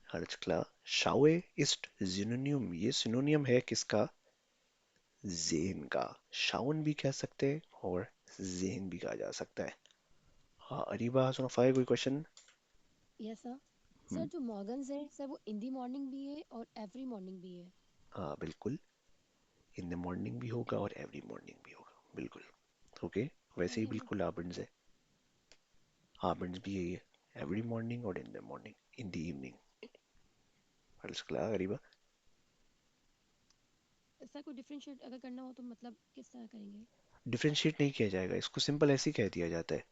[SPEAKER 1] Alles klar. Schaue ist Synonym. ये synonym है किसका? sehen का. Schauen भी कह सकते हैं और sehen भी कहा जा सकता है. हाँ, अरीबा सुनो फायर कोई क्वेश्चन?
[SPEAKER 2] Yes sir. सर जो मॉर्गन्स है सर वो इन द मॉर्निंग भी है और एवरी मॉर्निंग भी है।
[SPEAKER 1] हाँ बिल्कुल. इन द मॉर्निंग भी होगा और एवरी मॉर्निंग भी होगा. बिल्कुल. ओके, वैसे ही
[SPEAKER 2] ओके सर।
[SPEAKER 1] बिल्कुल abends है. Abends भी यही है. Every morning or in the morning. In the evening. Alles klar, Ariba?
[SPEAKER 2] Sir कोई डिफरेंशिएट अगर करना हो तो मतलब किस तरह करेंगे?
[SPEAKER 1] डिफरेंशिएट नहीं किया जाएगा. इसको सिंपल ऐसे ही कह दिया जाता है.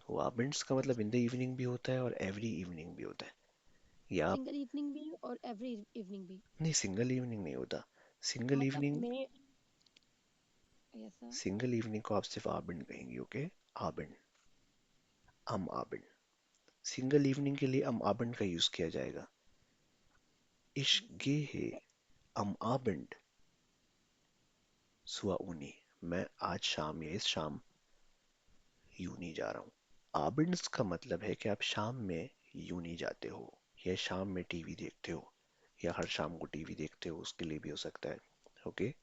[SPEAKER 1] तो abends का मतलब
[SPEAKER 2] अच्छा।
[SPEAKER 1] in the evening भी होता है और every evening भी होता है. या आप
[SPEAKER 2] सिंगल इवनिंग भी और एवरी इवनिंग भी।
[SPEAKER 1] नहीं, सिंगल इवनिंग नहीं होता. सिंगल
[SPEAKER 2] मतलब
[SPEAKER 1] इवनिंग
[SPEAKER 2] मैं यस सर।
[SPEAKER 1] सिंगल इवनिंग को आप सिर्फ आबिन कहेंगे, ओके? आबिन, अम आबिन। सिंगल इवनिंग के लिए अम आबिन का यूज किया जाएगा। इश gehe am Abend zur Uni। मैं आज शाम या इस शाम यूनी जा रहा हूँ। आबिंड्स का मतलब है कि आप शाम में यूनी जाते हो, या शाम में टीवी देखते हो, या हर शाम को टीवी देखते हो, उसके लिए भी हो सकता है, ओके?
[SPEAKER 2] Yes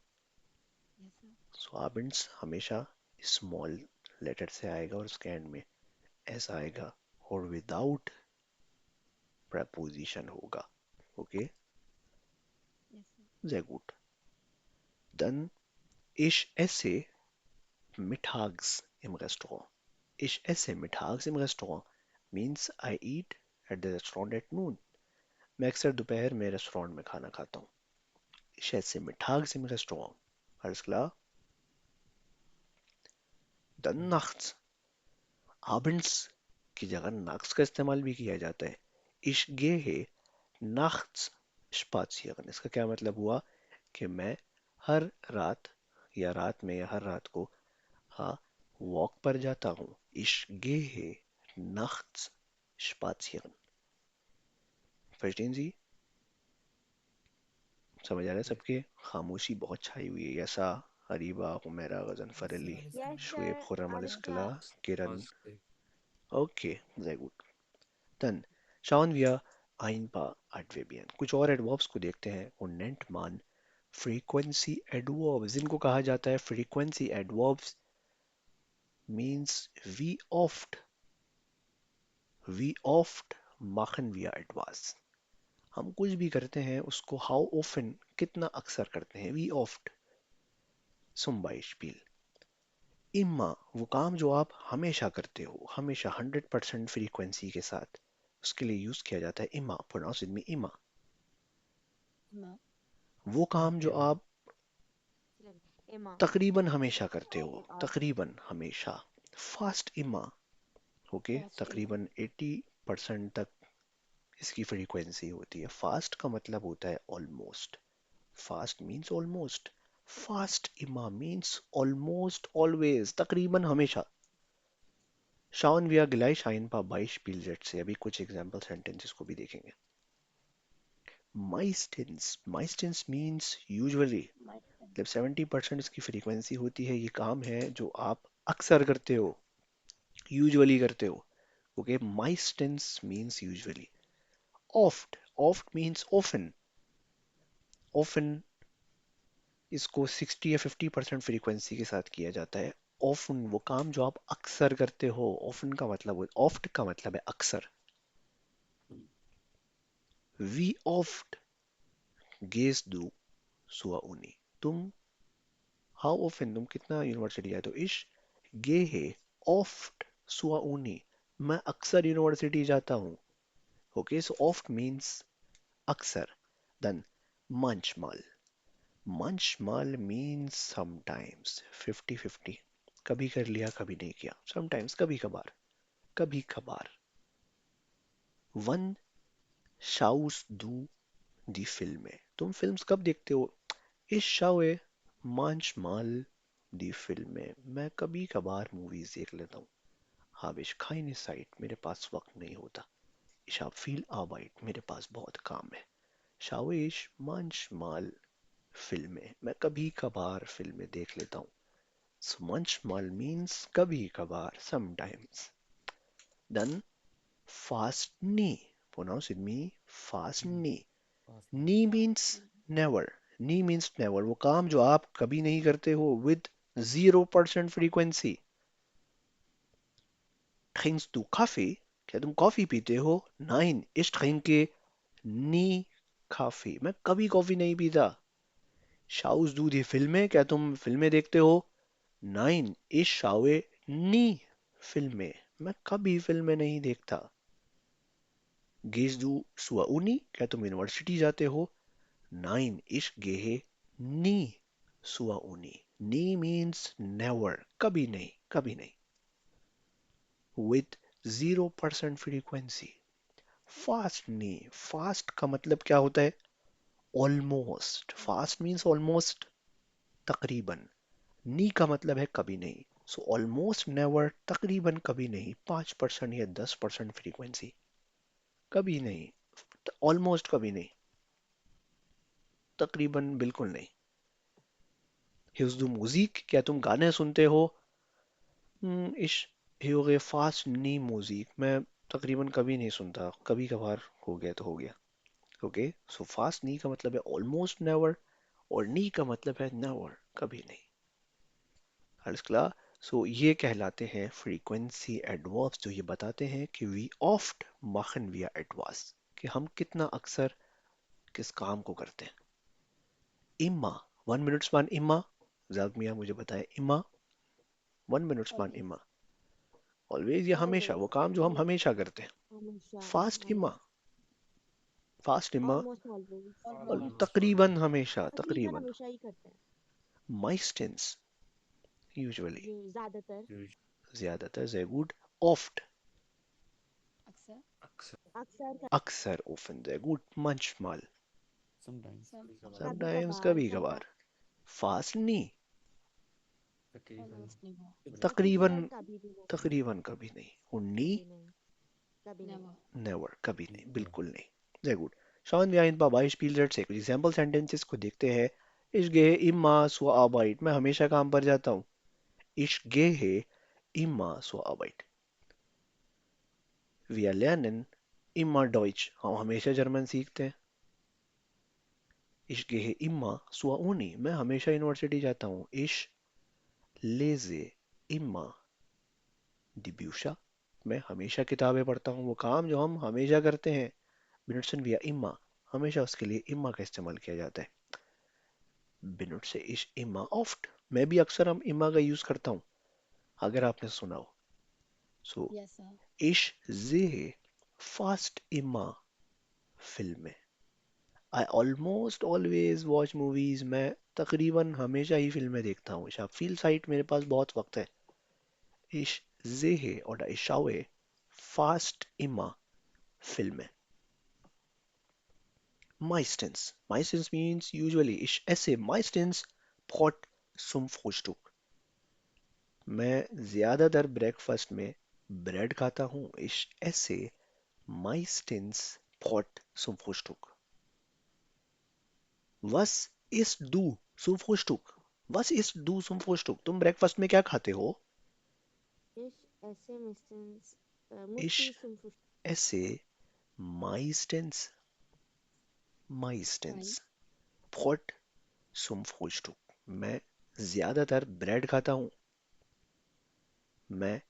[SPEAKER 2] sir.
[SPEAKER 1] सो आबिंड्स हमेशा स्मॉल लेटर से आएगा और उसके एंड में एस आएगा और विदाउट प्रपोजिशन होगा, okay?
[SPEAKER 2] Yes sir.
[SPEAKER 1] Sehr gut. Dann ich esse mittags im Restaurant. Ich esse mittags im Restaurant means I eat at the restaurant at noon. मैं अक्सर दोपहर में रेस्टोरेंट में खाना खाता हूँ। Ich esse mittags im Restaurant. Alles klar? Dann nachts. Abends की जगह nachts का इस्तेमाल भी किया जाता है। Ich gehe nachts spazieren. इसका क्या मतलब हुआ कि मैं हर रात या रात में या हर रात को हाँ वॉक पर जाता हूँ। Ich gehe nachts spazieren. Verstehen Sie? समझ आ रहा है
[SPEAKER 4] Yes.
[SPEAKER 1] सबके? खामोशी बहुत छाई हुई है। यसा, Hariba, Humaira, Ghazanfar
[SPEAKER 3] Yes, sir.
[SPEAKER 1] Ali,
[SPEAKER 3] All is
[SPEAKER 6] yes
[SPEAKER 3] clear.
[SPEAKER 1] Shoaib,
[SPEAKER 6] sir,
[SPEAKER 1] Khurram,
[SPEAKER 6] alles
[SPEAKER 1] alles
[SPEAKER 3] Yeah.
[SPEAKER 1] klar,
[SPEAKER 6] klar.
[SPEAKER 1] Kiran.
[SPEAKER 4] Namaste.
[SPEAKER 1] Okay, sehr gut. Dann schauen wir ein paar Adverbien. कुछ और adverbs को देखते हैं। und nennt man frequency adverbs। जिनको कहा जाता है frequency adverbs means wie oft machen wir etwas। हम कुछ भी करते हैं उसको हाउ ऑफन, कितना अक्सर करते हैं, वी ऑफ्ट। zum Beispiel इम्मा, वो काम जो आप हमेशा करते हो, हमेशा 100% फ्रीक्वेंसी के साथ, उसके लिए यूज किया जाता है इम्मा। प्रोनाउंस में इम्मा।
[SPEAKER 2] इमा।
[SPEAKER 1] वो काम जो
[SPEAKER 4] Emma.
[SPEAKER 1] आप
[SPEAKER 6] Immer.
[SPEAKER 1] तकरीबन हमेशा करते हो, तकरीबन हमेशा, फास्ट इम्मा, ओके?
[SPEAKER 2] फास्ट इमा।
[SPEAKER 1] तकरीबन 80% तक इसकी फ्रीक्वेंसी होती है। फास्ट का मतलब होता है almost. Fast means almost. Fast इमा मीन्स ऑलमोस्ट ऑलवेज, तकरीबन हमेशा। Schauen wir gleich ein paar Beispielsätze। अभी कुछ एग्जाम्पल सेंटेंसेस को भी देखेंगे। Meistens means usually। मतलब 70% इसकी फ्रीक्वेंसी होती है। ये काम है जो आप अक्सर करते हो, यूजुअली करते हो, okay? Meistens means usually। oft means often। often इसको 60 या 50% फ्रीक्वेंसी के साथ किया जाता है। often वो काम जो आप अक्सर करते हो। often का मतलब, oft का मतलब है अक्सर। Wie oft gehst du zur Uni? तुम how often, तुम कितना यूनिवर्सिटी जाते हो? Ich gehe oft zur Uni। मैं अक्सर यूनिवर्सिटी जाता हूँ। ओके, सो oft means अक्सर। Then manchmal। manchmal means sometimes, 50-50। कभी कर लिया कभी नहीं किया। sometimes कभी कभार, कभी कभार। Wann schaust du die Filme? तुम फिल्म्स कब देखते हो? Ich schaue manchmal die Filme। मैं कभी कभार मूवीज देख लेता हूँ। habe ich keine Zeit। मेरे पास वक्त नहीं होता। Ich habe viel Arbeit। मेरे पास बहुत काम है। schaue ich manchmal Filme। मैं कभी कभार फिल्में देख लेता हूँ। So manchmal means कभी कभार, sometimes। Then fast nie। Pronounce with me, fast nie।
[SPEAKER 5] Fast
[SPEAKER 1] knee means never. Knee means never, वो काम जो आप कभी नहीं करते हो with 0% frequency. trinkst du Kaffee? क्या तुम कॉफी पीते हो? Nein, ich trinke nie Kaffee। मैं कभी कॉफी नहीं पीता। schaust du die Filme? क्या तुम फिल्में देखते हो? Nein, ich schaue nie Filme। मैं कभी फिल्में नहीं देखता। gehst du zur Uni? क्या तुम यूनिवर्सिटी जाते हो? Nein, ich gehe nie zur Uni। Nie means never। कभी नहीं, कभी नहीं। With 0% frequency। Fast नहीं। Fast का मतलब क्या होता है? Almost। Fast means almost, तकरीबन। नी का मतलब है कभी नहीं। सो ऑलमोस्ट नेवर, तकरीबन कभी नहीं, 5% या 10% फ्रीक्वेंसी, कभी नहीं, ऑलमोस्ट कभी नहीं, तकरीबन बिल्कुल नहीं। हिफ्ज़ म्यूजिक, क्या तुम गाने सुनते हो? इश होगे फास्ट नी म्यूजिक, मैं तकरीबन कभी नहीं सुनता, कभी कभार हो गया तो हो गया। ओके, सो फास्ट नी का मतलब है ऑलमोस्ट नेवर, और नी का मतलब है नेवर, कभी नहीं। Alles klar? सो ये कहलाते हैं फ्रीक्वेंसी एडवर्ब्स, जो ये बताते हैं कि वी ऑफ्ट machen wir etwas, कि हम कितना अक्सर किस काम को करते हैं। इम्मा, 1 minute span इम्मा, जाग मियाँ मुझे बताए इम्मा, 1 minute span
[SPEAKER 2] ऑलवेज
[SPEAKER 1] इम्मा, ऑलवेज या हमेशा, वो
[SPEAKER 6] ऑलवेज
[SPEAKER 1] काम जो हम
[SPEAKER 6] हमेशा
[SPEAKER 1] हमेशा करते हैं।
[SPEAKER 6] हमेशा
[SPEAKER 1] फास्ट इम्मा,
[SPEAKER 6] हमेशा
[SPEAKER 1] फास्ट इम्मा,
[SPEAKER 6] ऑलमोस्ट ऑलवेज
[SPEAKER 1] और
[SPEAKER 2] ऑलमोस्ट
[SPEAKER 1] तकरीबन हमेशा,
[SPEAKER 6] तकरीबन
[SPEAKER 1] तकरीबन।
[SPEAKER 6] हमेशा ही करते हैं
[SPEAKER 1] माइस्टेंस, यूजुअली,
[SPEAKER 6] ये ज्यादातर
[SPEAKER 1] ज्यादातर, sehr gut, oft,
[SPEAKER 2] अक्सर
[SPEAKER 6] अक्सर
[SPEAKER 1] अक्सर, often, sehr gut, manchmal,
[SPEAKER 5] Sometimes.
[SPEAKER 2] सम
[SPEAKER 6] कभी
[SPEAKER 1] sometimes,
[SPEAKER 6] कभार
[SPEAKER 1] कभी कभार।
[SPEAKER 6] समटाइम
[SPEAKER 1] फास्ट नहीं,
[SPEAKER 2] ऑलमोस्ट नेवर
[SPEAKER 1] तकरीबन,
[SPEAKER 6] तकरीबन कभी भी नहीं
[SPEAKER 1] तकरीबन कभी नहीं, उन्नी,
[SPEAKER 6] कभी नहीं कभी नहीं
[SPEAKER 2] नेवर
[SPEAKER 1] नेवर, कभी नहीं, बिल्कुल नहीं। sehr gut. Schauen wir ein paar Beispiele से कुछ एग्जाम्पल सेंटेंसेस को देखते हैं। Ich gehe immer zur Arbeit, मैं हमेशा काम पर जाता हूँ। Ich gehe immer zur Arbeit. Wir lernen immer Deutsch, हम हमेशा जर्मन सीखते हैं। Ich gehe immer zur Uni, मैं हमेशा यूनिवर्सिटी जाता हूँ। Ich lese immer die Bücher, मैं हमेशा किताबें पढ़ता हूँ, वो काम जो हम हमेशा करते हैं। benutzen wir immer, हमेशा उसके लिए immer का इस्तेमाल किया जाता है। benutze ich immer oft, मैं भी अक्सर हम immer का यूज करता हूँ, अगर आपने सुना हो। so
[SPEAKER 2] yes sir
[SPEAKER 1] ich sehe fast immer Filme, I almost always watch movies, मैं तकरीबन हमेशा ही फिल्में देखता हूँ। Ich viel Zeit, मेरे पास बहुत वक्त है। Ich sehe oder ich schaue fast immer Filme. Meistens. Meistens means usually. Ich esse meistens Brot zum Frühstück. मैं ज्यादातर ब्रेकफास्ट में ब्रेड खाता हूँ। Ich esse meistens Brot zum Frühstück. Was isst du zum Frühstück? Was isst du zum Frühstück? तुम breakfast में क्या खाते हो?
[SPEAKER 6] इस ऐसे मिस्टेंस
[SPEAKER 1] Ich
[SPEAKER 6] मुश्किल सुन
[SPEAKER 1] esse meistens,
[SPEAKER 2] fine
[SPEAKER 1] meistens Brot zum Frühstück. मैं ज्यादातर ब्रेड खाता हूँ। मैं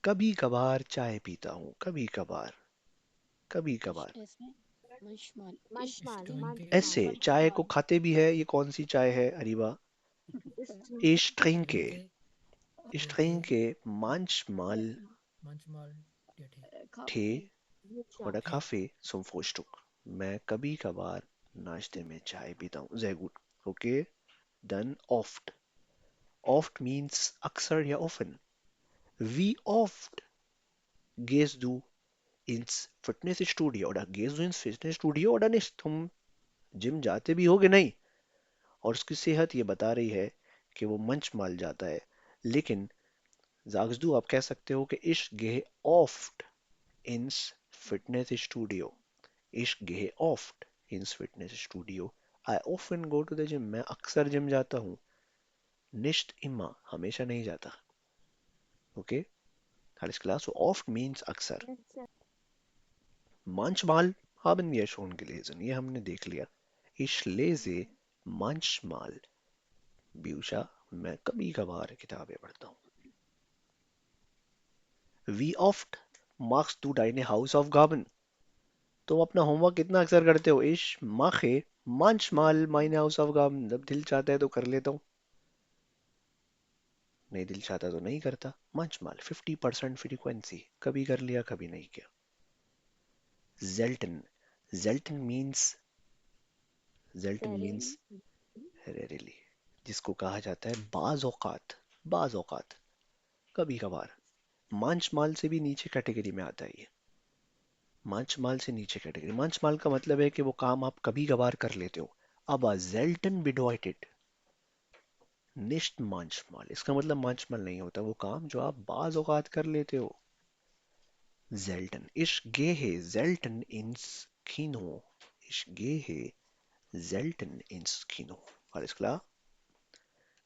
[SPEAKER 1] कभी कभार चाय पीता हूँ, कभी कभार, कभी
[SPEAKER 2] इश
[SPEAKER 1] कभार।
[SPEAKER 2] ऐसे मंशमाल इश
[SPEAKER 6] मंचमाल
[SPEAKER 3] Strength के
[SPEAKER 1] ऐसे
[SPEAKER 6] मंचमाल
[SPEAKER 1] चाय को
[SPEAKER 2] मंशमाल
[SPEAKER 1] खाते भी है, ये कौन सी चाय है अरीबा?
[SPEAKER 6] इस
[SPEAKER 1] Ich trinke,
[SPEAKER 3] trinke
[SPEAKER 1] ich
[SPEAKER 3] trinke
[SPEAKER 1] trinke manchmal
[SPEAKER 2] yes
[SPEAKER 3] manchmal der Tee.
[SPEAKER 2] काफी
[SPEAKER 1] Tee
[SPEAKER 6] ये
[SPEAKER 1] oder
[SPEAKER 3] Tee.
[SPEAKER 1] Kaffee zum Frühstück. मैं कभी कभार नाश्ते में चाय पीता हूँ। Sehr gut. Okay, dann oft. Oft means अक्सर या often. Wie oft gehst du ins Fitnessstudio oder gehst du ins Fitnessstudio oder nicht? तुम जिम जाते भी होगे नहीं? और उसकी सेहत ये बता रही है कि वो मंच माल जाता है। लेकिन जागजू आप कह सकते हो कि ich gehe oft ins Fitnessstudio. Ich gehe oft ins Fitnessstudio. I often go to the gym. मैं अक्सर जिम जाता हूँ। Nicht immer, हमेशा नहीं जाता। Okay? Alles klar? So oft means अक्सर। Manchmal haben wir schon gelesen. ये हमने देख लिया। Ich lese manchmal Bücher. मैं कभी कभार किताबें पढ़ता हूँ। Wie oft machst du deine Hausaufgaben? तुम अपना होमवर्क कितना अक्सर करते हो? Ich mache manchmal meine Hausaufgaben. जब दिल चाहता है तो कर लेता हूँ, नहीं दिल चाहता तो नहीं करता। Manchmal 50% फ्रीक्वेंसी, कभी कर लिया कभी नहीं किया। Selten. Selten means, Selten means rarely, जिसको कहा जाता है बाज औकात, बाज औकात, कभी कभार। manchmal से भी नीचे कैटेगरी में आता है ये। manchmal से नीचे कैटेगरी। manchmal का मतलब है कि वो काम आप कभी कभार कर लेते हो। अब selten bedeutet निश्ट manchmal, इसका मतलब manchmal नहीं होता वो काम जो आप बाज औकात कर लेते हो. Selten. Ich gehe selten ins Kino. Ich gehe selten ins Kino. Alles klar?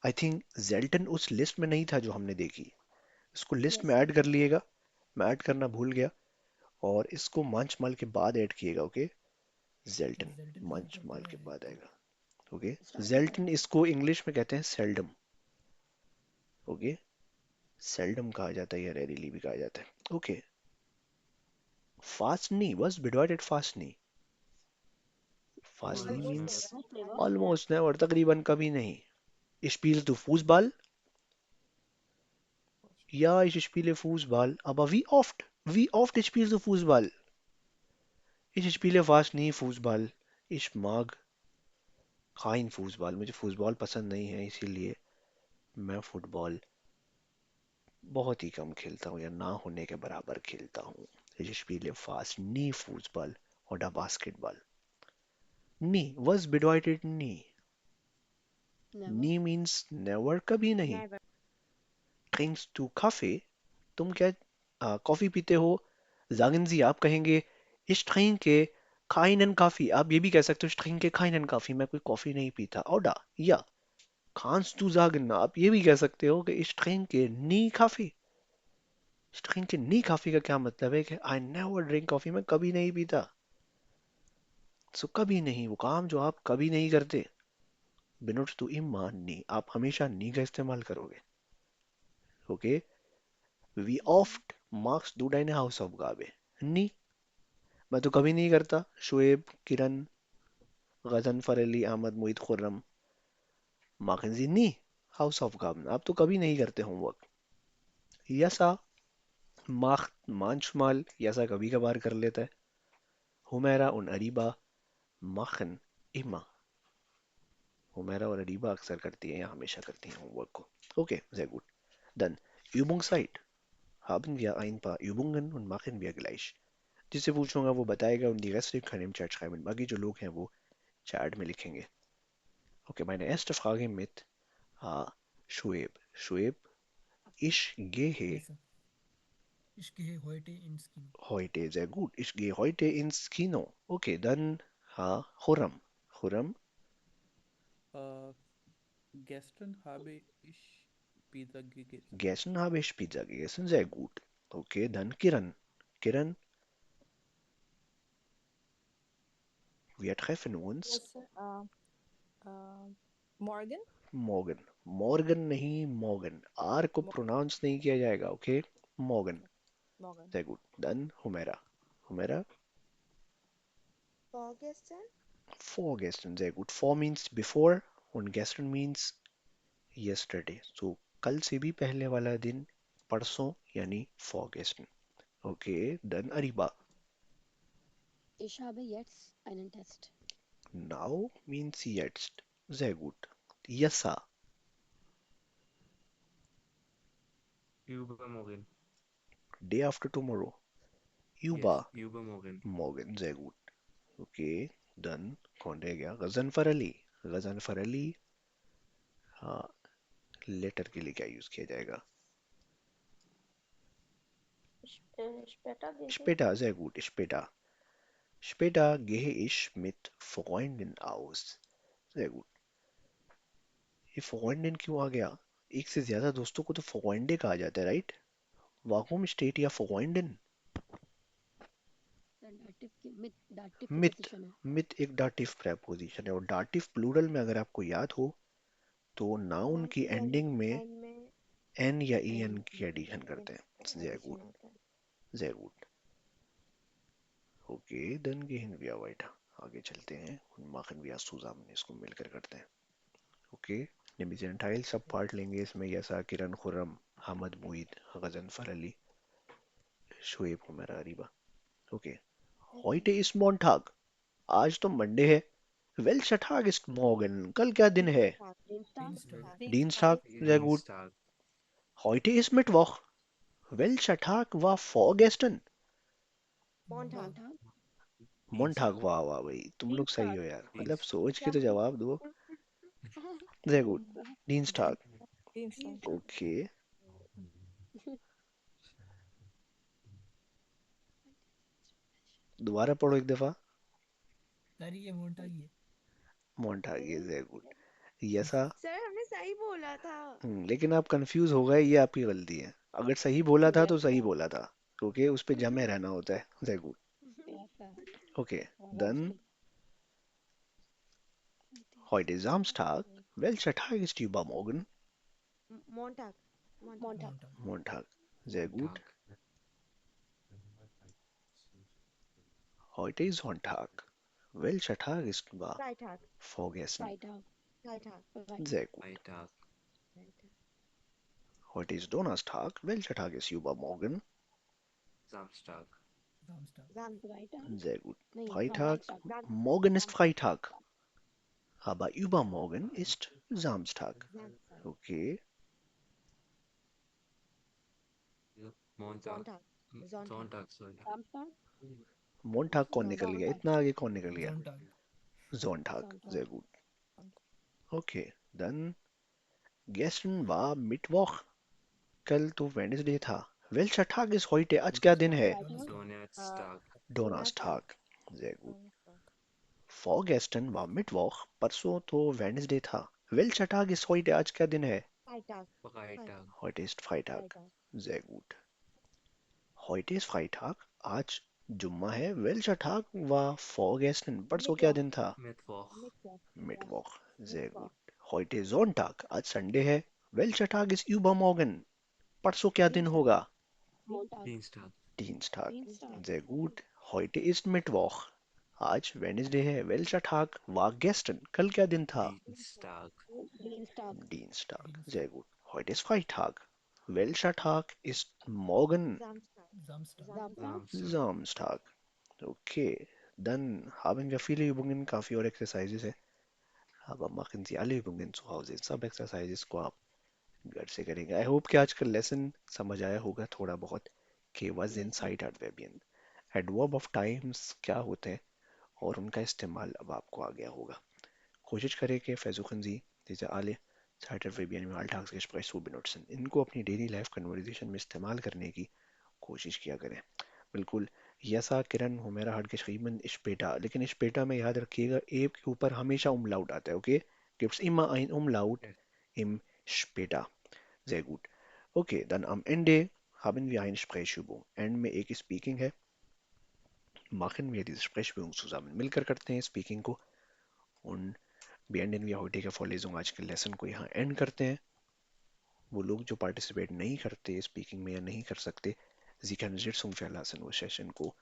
[SPEAKER 1] I think जेल्टन उस लिस्ट में नहीं था जो हमने देखी. इसको लिस्ट
[SPEAKER 2] यस
[SPEAKER 1] में
[SPEAKER 2] सर.
[SPEAKER 1] ऐड कर लिएगा. मैं ऐड करना भूल गया. और इसको मंच माल के बाद ऐड किएगा. ओके.
[SPEAKER 3] तो
[SPEAKER 1] जेल्टन
[SPEAKER 3] जेल्टन का
[SPEAKER 1] मंच
[SPEAKER 3] मतलब
[SPEAKER 1] माल
[SPEAKER 3] क्या
[SPEAKER 1] के
[SPEAKER 3] है?
[SPEAKER 1] बाद आएगा. ओके.
[SPEAKER 2] स्टार्ट होता
[SPEAKER 1] जेल्टन
[SPEAKER 2] है.
[SPEAKER 1] इसको इंग्लिश में कहते हैं सेल्डम. ओके. सेल्डम कहा जाता है या रेयरली भी कहा जाता है. ओके. फास्टनी was bedeutet फास्टनी. फास्टनी
[SPEAKER 4] Almost
[SPEAKER 1] means
[SPEAKER 4] never.
[SPEAKER 6] Almost never
[SPEAKER 1] almost never, तकरीबन कभी नहीं. Ich spiele du Fußball? Ja, ich spiele Fußball. Aber wie oft? Wie oft spielst du Fußball? Ich spiele fast nie Fußball. Ich mag kein Fußball. मुझे football पसंद नहीं है इसीलिए मैं football बहुत ही कम खेलता हूँ या ना होने के बराबर खेलता हूँ. Ich spiele fast nie Fußball oder Basketball. Nie. Was bedeutet nie?
[SPEAKER 2] Never.
[SPEAKER 1] Nie means never, कभी नहीं.
[SPEAKER 6] Never
[SPEAKER 1] Trinkst du Kaffee? तुम क्या कॉफी पीते हो? Sagen Sie, आप कहेंगे ich trinke keinen Kaffee. आप ये भी कह सकते हो ich trinke keinen Kaffee. मैं कोई कॉफी नहीं पीता. Oder? Ja. Kannst du sagen, आप ये भी कह सकते हो कि ich trinke nie Kaffee. Ich trinke nie Kaffee का क्या मतलब है कि I never drink coffee. मैं कभी नहीं पीता. So कभी नहीं, वो काम जो आप कभी नहीं करते. Benutzt du immer nie. आप हमेशा nie का इस्तेमाल करोगे. Okay? Wie oft machst du deine Hausaufgabe? Nie. मैं तो कभी नहीं करता. शुएब, किरण, गजनफर अली, अहमद, मोहित, Khurram. machen Sie nie Hausaufgaben. आप तो कभी नहीं करते होमवर्क. यसा macht manchmal, यसा कभी कभार कर लेता है. हुमैरा और अरीबा machen immer. हुमैरा और अरीबा अक्सर करती है या हमेशा करती हैं होमवर्क को. Okay, sehr gut. Dann Übungszeit. Haben wir ein paar Übungen und machen wir gleich. जिससे पूछूंगा वो बताएगा und die Reste können im Chat schreiben. बाकी जो लोग हैं वो चैट में लिखेंगे. Okay, meine erste Frage mit Shueb. Shueb, ich gehe
[SPEAKER 3] yes sir. Ich gehe heute ins Kino.
[SPEAKER 1] heute. Sehr gut. Ich gehe heute ins Kino. Okay, dann Khurram. Khurram,
[SPEAKER 5] Äh, gestern habe ich Pizza gegessen.
[SPEAKER 1] gestern habe ich Pizza gegessen. Sehr gut. Okay, dann Kiran. Kiran, wir treffen uns
[SPEAKER 6] yes sir Morgan
[SPEAKER 1] morgen. Morgen नहीं morgen. R को pronounce नहीं किया जाएगा. Okay, morgen.
[SPEAKER 6] Morgan
[SPEAKER 1] Sehr gut. Dann Humaira. Humaira,
[SPEAKER 6] Augustan
[SPEAKER 1] vorgestern. Sehr gut. Vor means before und gestern means yesterday. So कल से भी पहले वाला दिन परसों यानी vorgestern. Okay, dann Ariba.
[SPEAKER 2] Ich habe jetzt einen Test.
[SPEAKER 1] Now means jetzt. Sehr gut. Yasa.
[SPEAKER 4] Übermorgen.
[SPEAKER 1] Day after tomorrow.
[SPEAKER 4] Yes,
[SPEAKER 1] Yuba.
[SPEAKER 4] übermorgen.
[SPEAKER 1] Morgen. Sehr gut. Okay, dann कौन रह गया? गजनफर अली. गजनफर अली. हाँ, लेटर के लिए क्या यूज किया जाएगा?
[SPEAKER 6] स्पेटा गेहे
[SPEAKER 1] Später. Sehr gut. Später. Später gehe ich mit Freunden aus. Sehr gut. ये Freundin क्यों आ गया? एक से ज्यादा दोस्तों को तो Freunde कहा जाता है, right? Warum steht hier Freunden?
[SPEAKER 2] Sir dative की डाटिव
[SPEAKER 1] Mit.
[SPEAKER 2] प्रीपोजिशन है.
[SPEAKER 1] Mit एक dative preposition है और dative plural में अगर आपको याद हो तो noun की
[SPEAKER 6] यानी
[SPEAKER 1] ending में
[SPEAKER 6] एन में
[SPEAKER 1] n या
[SPEAKER 6] एन
[SPEAKER 1] en की addition करते हैं. Sehr
[SPEAKER 6] addition
[SPEAKER 1] gut.
[SPEAKER 6] होता है
[SPEAKER 1] Sehr gut. Okay, dann gehen wir weiter. आगे चलते हैं und machen wir zusammen. इसको मिलकर करते हैं. ओके. निमिजन टाइल सब पार्ट लेंगे इसमें. यसा, Kiran, Khurram, Hamad, Muid, Ghazanfar Ali, Shoaib, Humaira, Areeba. Okay. heute ist Montag. आज तो मंडे है. welcher Tag ist morgen? कल क्या दिन है?
[SPEAKER 3] Dienstag.
[SPEAKER 1] Dienstag. Sehr gut.
[SPEAKER 4] Dienstag.
[SPEAKER 1] heute ist Mittwoch. welcher Tag war vorgestern?
[SPEAKER 6] मोंटाग
[SPEAKER 2] मोंटाग.
[SPEAKER 1] Montag.
[SPEAKER 4] Dienstag.
[SPEAKER 1] वाह वाह भाई, तुम लोग सही हो यार. मतलब
[SPEAKER 4] Dienstag.
[SPEAKER 1] सोच के
[SPEAKER 6] क्या
[SPEAKER 1] तो जवाब दो. Sehr gut. Dienstag.
[SPEAKER 6] Dienstag.
[SPEAKER 1] Okay. दोबारा पढ़ो एक दफा.
[SPEAKER 3] सर ये मोन्टाग ही है।
[SPEAKER 1] Montag is very good. यसा.
[SPEAKER 6] सर हमने सही बोला था।
[SPEAKER 1] लेकिन आप कंफ्यूज हो गए, ये आपकी गलती है. अगर सही बोला था तो सही बोला था, क्योंकि उस पे जमे रहना होता है. Sehr gut. Okay, dann heute ist Samstag. Welcher Tag ist übermorgen?
[SPEAKER 6] Montag.
[SPEAKER 2] मोंटाग
[SPEAKER 1] Montag. Sehr gut. Heute ist Sonntag. Welcher Tag ist war
[SPEAKER 6] Freitag.
[SPEAKER 1] vorgestern?
[SPEAKER 2] Friday
[SPEAKER 6] Freitag.
[SPEAKER 1] Sehr gut.
[SPEAKER 4] Freitag.
[SPEAKER 1] Heute ist Donnerstag. Welcher Tag ist übermorgen?
[SPEAKER 4] Samstag.
[SPEAKER 3] Samstag.
[SPEAKER 2] Friday
[SPEAKER 1] Sehr gut.
[SPEAKER 2] नहीं
[SPEAKER 1] Freitag.
[SPEAKER 2] Friday
[SPEAKER 1] Morgen ist Freitag. Aber übermorgen ist Samstag.
[SPEAKER 6] Samstag.
[SPEAKER 1] Okay.
[SPEAKER 4] Montag.
[SPEAKER 6] Sonntag.
[SPEAKER 4] Sonntag, sorry.
[SPEAKER 2] Samstag
[SPEAKER 1] Montag कौन निकल गया? इतना आगे कौन निकल गया?
[SPEAKER 3] Sonntag.
[SPEAKER 1] Sonntag.
[SPEAKER 2] Sonntag.
[SPEAKER 1] Sehr gut. Okay. Dann gestern war Mittwoch. कल तो Wednesday था. Welcher Tag ist heute? आज क्या दिन है?
[SPEAKER 4] Donnerstag.
[SPEAKER 1] Donnerstag. Sehr gut. Vorgestern war Mittwoch. परसों तो Wednesday था. Welcher Tag ist heute? आज क्या दिन है?
[SPEAKER 6] Freitag.
[SPEAKER 4] Freitag.
[SPEAKER 1] Heute ist Freitag.
[SPEAKER 6] Freitag.
[SPEAKER 1] Sehr gut. Heute ist Freitag. आज जुम्मा है. Welcher Tag war vorgestern? परसों क्या दिन था?
[SPEAKER 4] Mittwoch.
[SPEAKER 6] Mittwoch.
[SPEAKER 1] Mittwoch. Sehr gut. Heute ist Sonntag. आज संडे है. Welcher Tag ist übermorgen? परसों क्या दिन होगा?
[SPEAKER 2] मोंटाग
[SPEAKER 4] Dienstag.
[SPEAKER 1] Dienstag.
[SPEAKER 2] Dienstag.
[SPEAKER 1] Sehr gut. Heute ist Mittwoch. आज Wednesday है. Welcher Tag war gestern? कल क्या दिन था?
[SPEAKER 4] Dienstag.
[SPEAKER 2] Dienstag
[SPEAKER 1] Dienstag. Sehr gut. Heute ist Freitag. Welcher Tag ist morgen?
[SPEAKER 6] Samstag.
[SPEAKER 3] Samstag.
[SPEAKER 2] Samstag
[SPEAKER 1] Samstag. Okay. Dann haben wir viele Übungen, काफी और Exercises है. Aber machen Sie alle Übungen zu Hause. सब Exercises को आप घर से करेंगे. I hope कि आज का लेसन समझ आया होगा थोड़ा बहुत कि was inside adverbial. Adverb of times क्या होते हैं और उनका इस्तेमाल अब आपको आ गया होगा. Koşiş करें कि versuchen Sie diese alle Zeitadverbien im Alltagsgespräch zu benutzen. इनको अपनी डेली लाइफ कन्वर्सेशन में इस्तेमाल करने की कोशिश किया करें. बिल्कुल. यसा किरण हुमेरा हट geschrieben später. लेकिन später में याद रखिएगा ए के ऊपर हमेशा umlaut आता है. Okay. Gibt's immer ein Umlaut im später. Sehr gut. Okay, dann am Ende haben wir eine Sprechübung. End में एक Speaking है. Machen wir diese Sprechübung zusammen. मिलकर करते हैं Speaking को. Und beenden wir heutige Vorlesung, आज के लेसन को यहाँ एंड करते हैं. वो लोग जो पार्टिसिपेट नहीं करते स्पीकिंग में या नहीं कर सकते, Sie können Sitzung verlassen, वो सेशन को